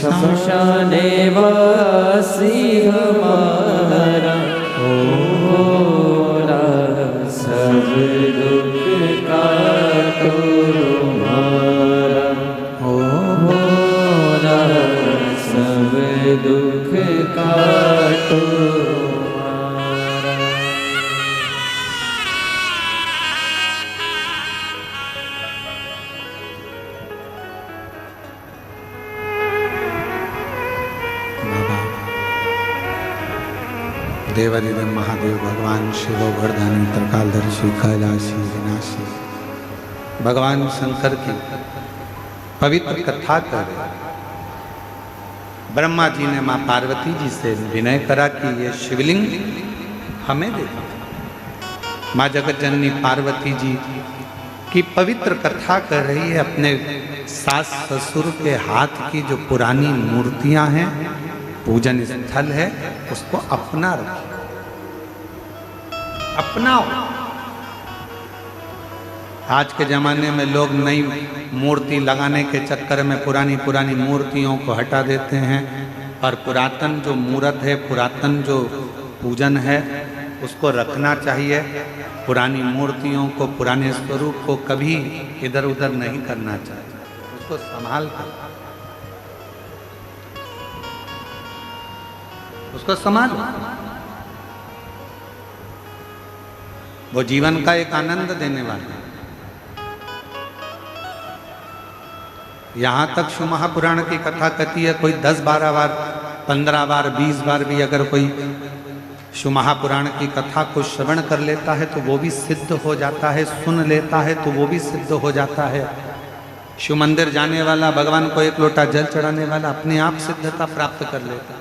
शमशाने वासी हमारा। ओ भोला सब दुख काटो हमारा। ओ भोला सब दुख काटो हमारा। देवादिदेव महादेव भगवान शिव वर्धन त्रिकालदर्शी कैलाशी विनाशी भगवान शंकर की पवित्र कथा कर रहे। ब्रह्मा जी ने माँ पार्वती जी से विनय करा कि ये शिवलिंग हमें दे दो। माँ जगत जननी पार्वती जी की पवित्र कथा कर रही है। अपने सास ससुर के हाथ की जो पुरानी मूर्तियां हैं, पूजन स्थल है, उसको अपना रखो, अपनाओ। आज के जमाने में लोग नई मूर्ति लगाने के चक्कर में पुरानी पुरानी मूर्तियों को हटा देते हैं और पुरातन जो मूर्त है, पुरातन जो पूजन है, उसको रखना चाहिए। पुरानी मूर्तियों को, पुराने स्वरूप को कभी इधर उधर नहीं करना चाहिए, उसको संभाल कर, उसको संभाल। वो जीवन का एक आनंद देने वाला है। यहां तक शिव महापुराण की कथा कहती है, कोई 10-12 बार, 15 बार, 20 बार भी अगर कोई शिव महापुराण की कथा को श्रवण कर लेता है तो वो भी सिद्ध हो जाता है, सुन लेता है तो वो भी सिद्ध हो जाता है। शिव मंदिर जाने वाला, भगवान को एक लोटा जल चढ़ाने वाला अपने आप सिद्धता प्राप्त कर लेता है।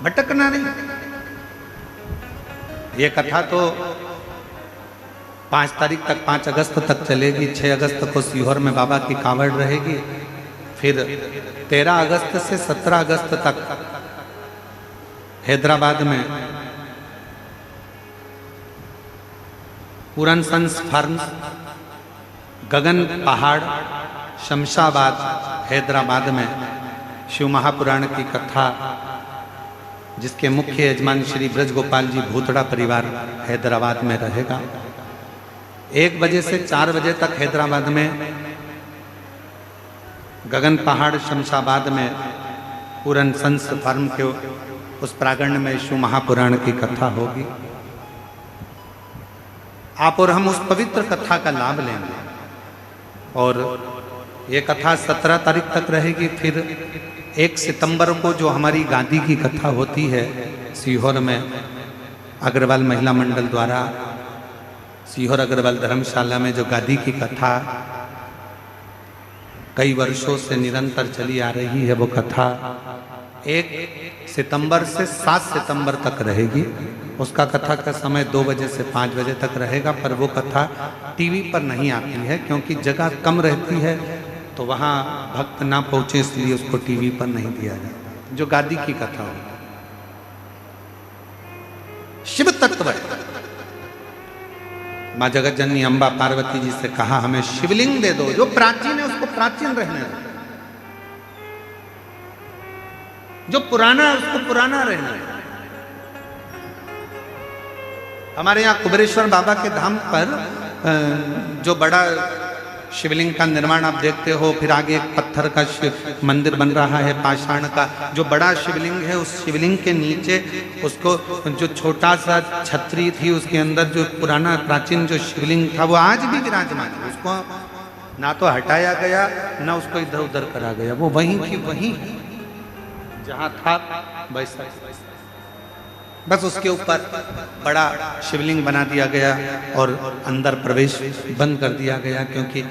भटकना नहीं। ये कथा तो 5 तारीख तक, 5 अगस्त तक चलेगी। 6 अगस्त को सीहोर में बाबा की कावड़ रहेगी। फिर 13 अगस्त से 17 अगस्त तक हैदराबाद में पूरन संस फार्म्स, गगन पहाड़, शमशाबाद, हैदराबाद में शिव महापुराण की कथा, जिसके मुख्य यजमान श्री ब्रज गोपाल जी भूतड़ा परिवार हैदराबाद में रहेगा। 1 बजे से 4 बजे तक हैदराबाद में गगन पहाड़ शमशाबाद में पूरन संस फार्म के उस प्रांगण में शिव महापुराण की कथा होगी। आप और हम उस पवित्र कथा का लाभ लेंगे। और ये कथा 17 तारीख तक रहेगी। फिर 1 सितंबर को जो हमारी गादी की कथा होती है सीहोर में, अग्रवाल महिला मंडल द्वारा सीहोर अग्रवाल धर्मशाला में जो गादी की कथा कई वर्षों से निरंतर चली आ रही है, वो कथा 1 सितंबर से 7 सितंबर तक रहेगी। उसका कथा का समय 2 बजे से 5 बजे तक रहेगा। पर वो कथा टीवी पर नहीं आती है क्योंकि जगह कम रहती है, तो वहाँ भक्त ना पहुँचे, इसलिए उसको टीवी पर नहीं दिया जाता। जो गादी की कथा हो, शिव तत्व है। माँ जगत जननी अम्बा पार्वती जी से कहा, हमें शिवलिंग दे दो, जो प्राचीन है उसको प्राचीन रहने दो, जो पुराना है उसको पुराना रहने दो। हमारे यहाँ कुबेरेश्वर बाबा के धाम पर जो बड़ा शिवलिंग का निर्माण आप देखते हो, फिर आगे एक पत्थर का मंदिर बन रहा है पाषाण का। जो बड़ा शिवलिंग है, उस शिवलिंग के नीचे उसको जो छोटा सा छतरी थी, उसके अंदर जो पुराना प्राचीन जो शिवलिंग था वो आज भी विराजमान है। उसको ना तो हटाया गया ना उसको इधर उधर करा गया, वो वहीं की वहीं जहाँ था वैसा, बस उसके ऊपर बड़ा शिवलिंग बना दिया गया और अंदर प्रवेश बंद कर दिया गया, क्योंकि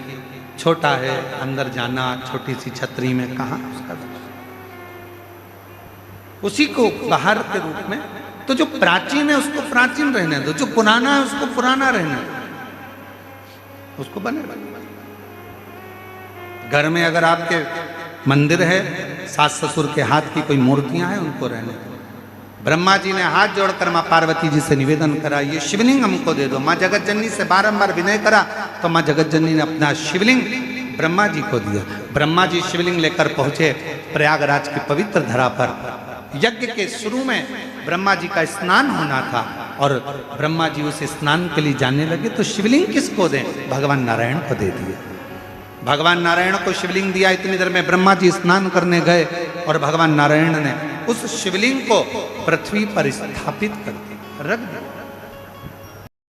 छोटा है, अंदर जाना छोटी सी छतरी में कहाँ उसका। उसी को बाहर के रूप में, तो जो प्राचीन है उसको प्राचीन रहने दो, जो पुराना है उसको पुराना रहने दो, उसको बने। घर में अगर आपके मंदिर है, सास ससुर के हाथ की कोई मूर्तियां हैं, उनको रहने दो। ब्रह्मा जी ने हाथ जोड़कर माँ पार्वती जी से निवेदन करा, ये शिवलिंग हमको दे दो। माँ जगत जननी से बारंबार विनय करा तो माँ जगत जननी ने अपना शिवलिंग ब्रह्मा जी को दिया। ब्रह्मा जी शिवलिंग लेकर पहुंचे प्रयागराज की पवित्र धरा पर। यज्ञ के शुरू में ब्रह्मा जी का स्नान होना था और ब्रह्मा जी उस स्नान के लिए जाने लगे, तो शिवलिंग किसको दें? भगवान नारायण को दे दिया। भगवान नारायण को शिवलिंग दिया। इतनी देर में ब्रह्मा जी स्नान करने गए और भगवान नारायण ने उस शिवलिंग को पृथ्वी पर स्थापित कर दिया, रख दिया।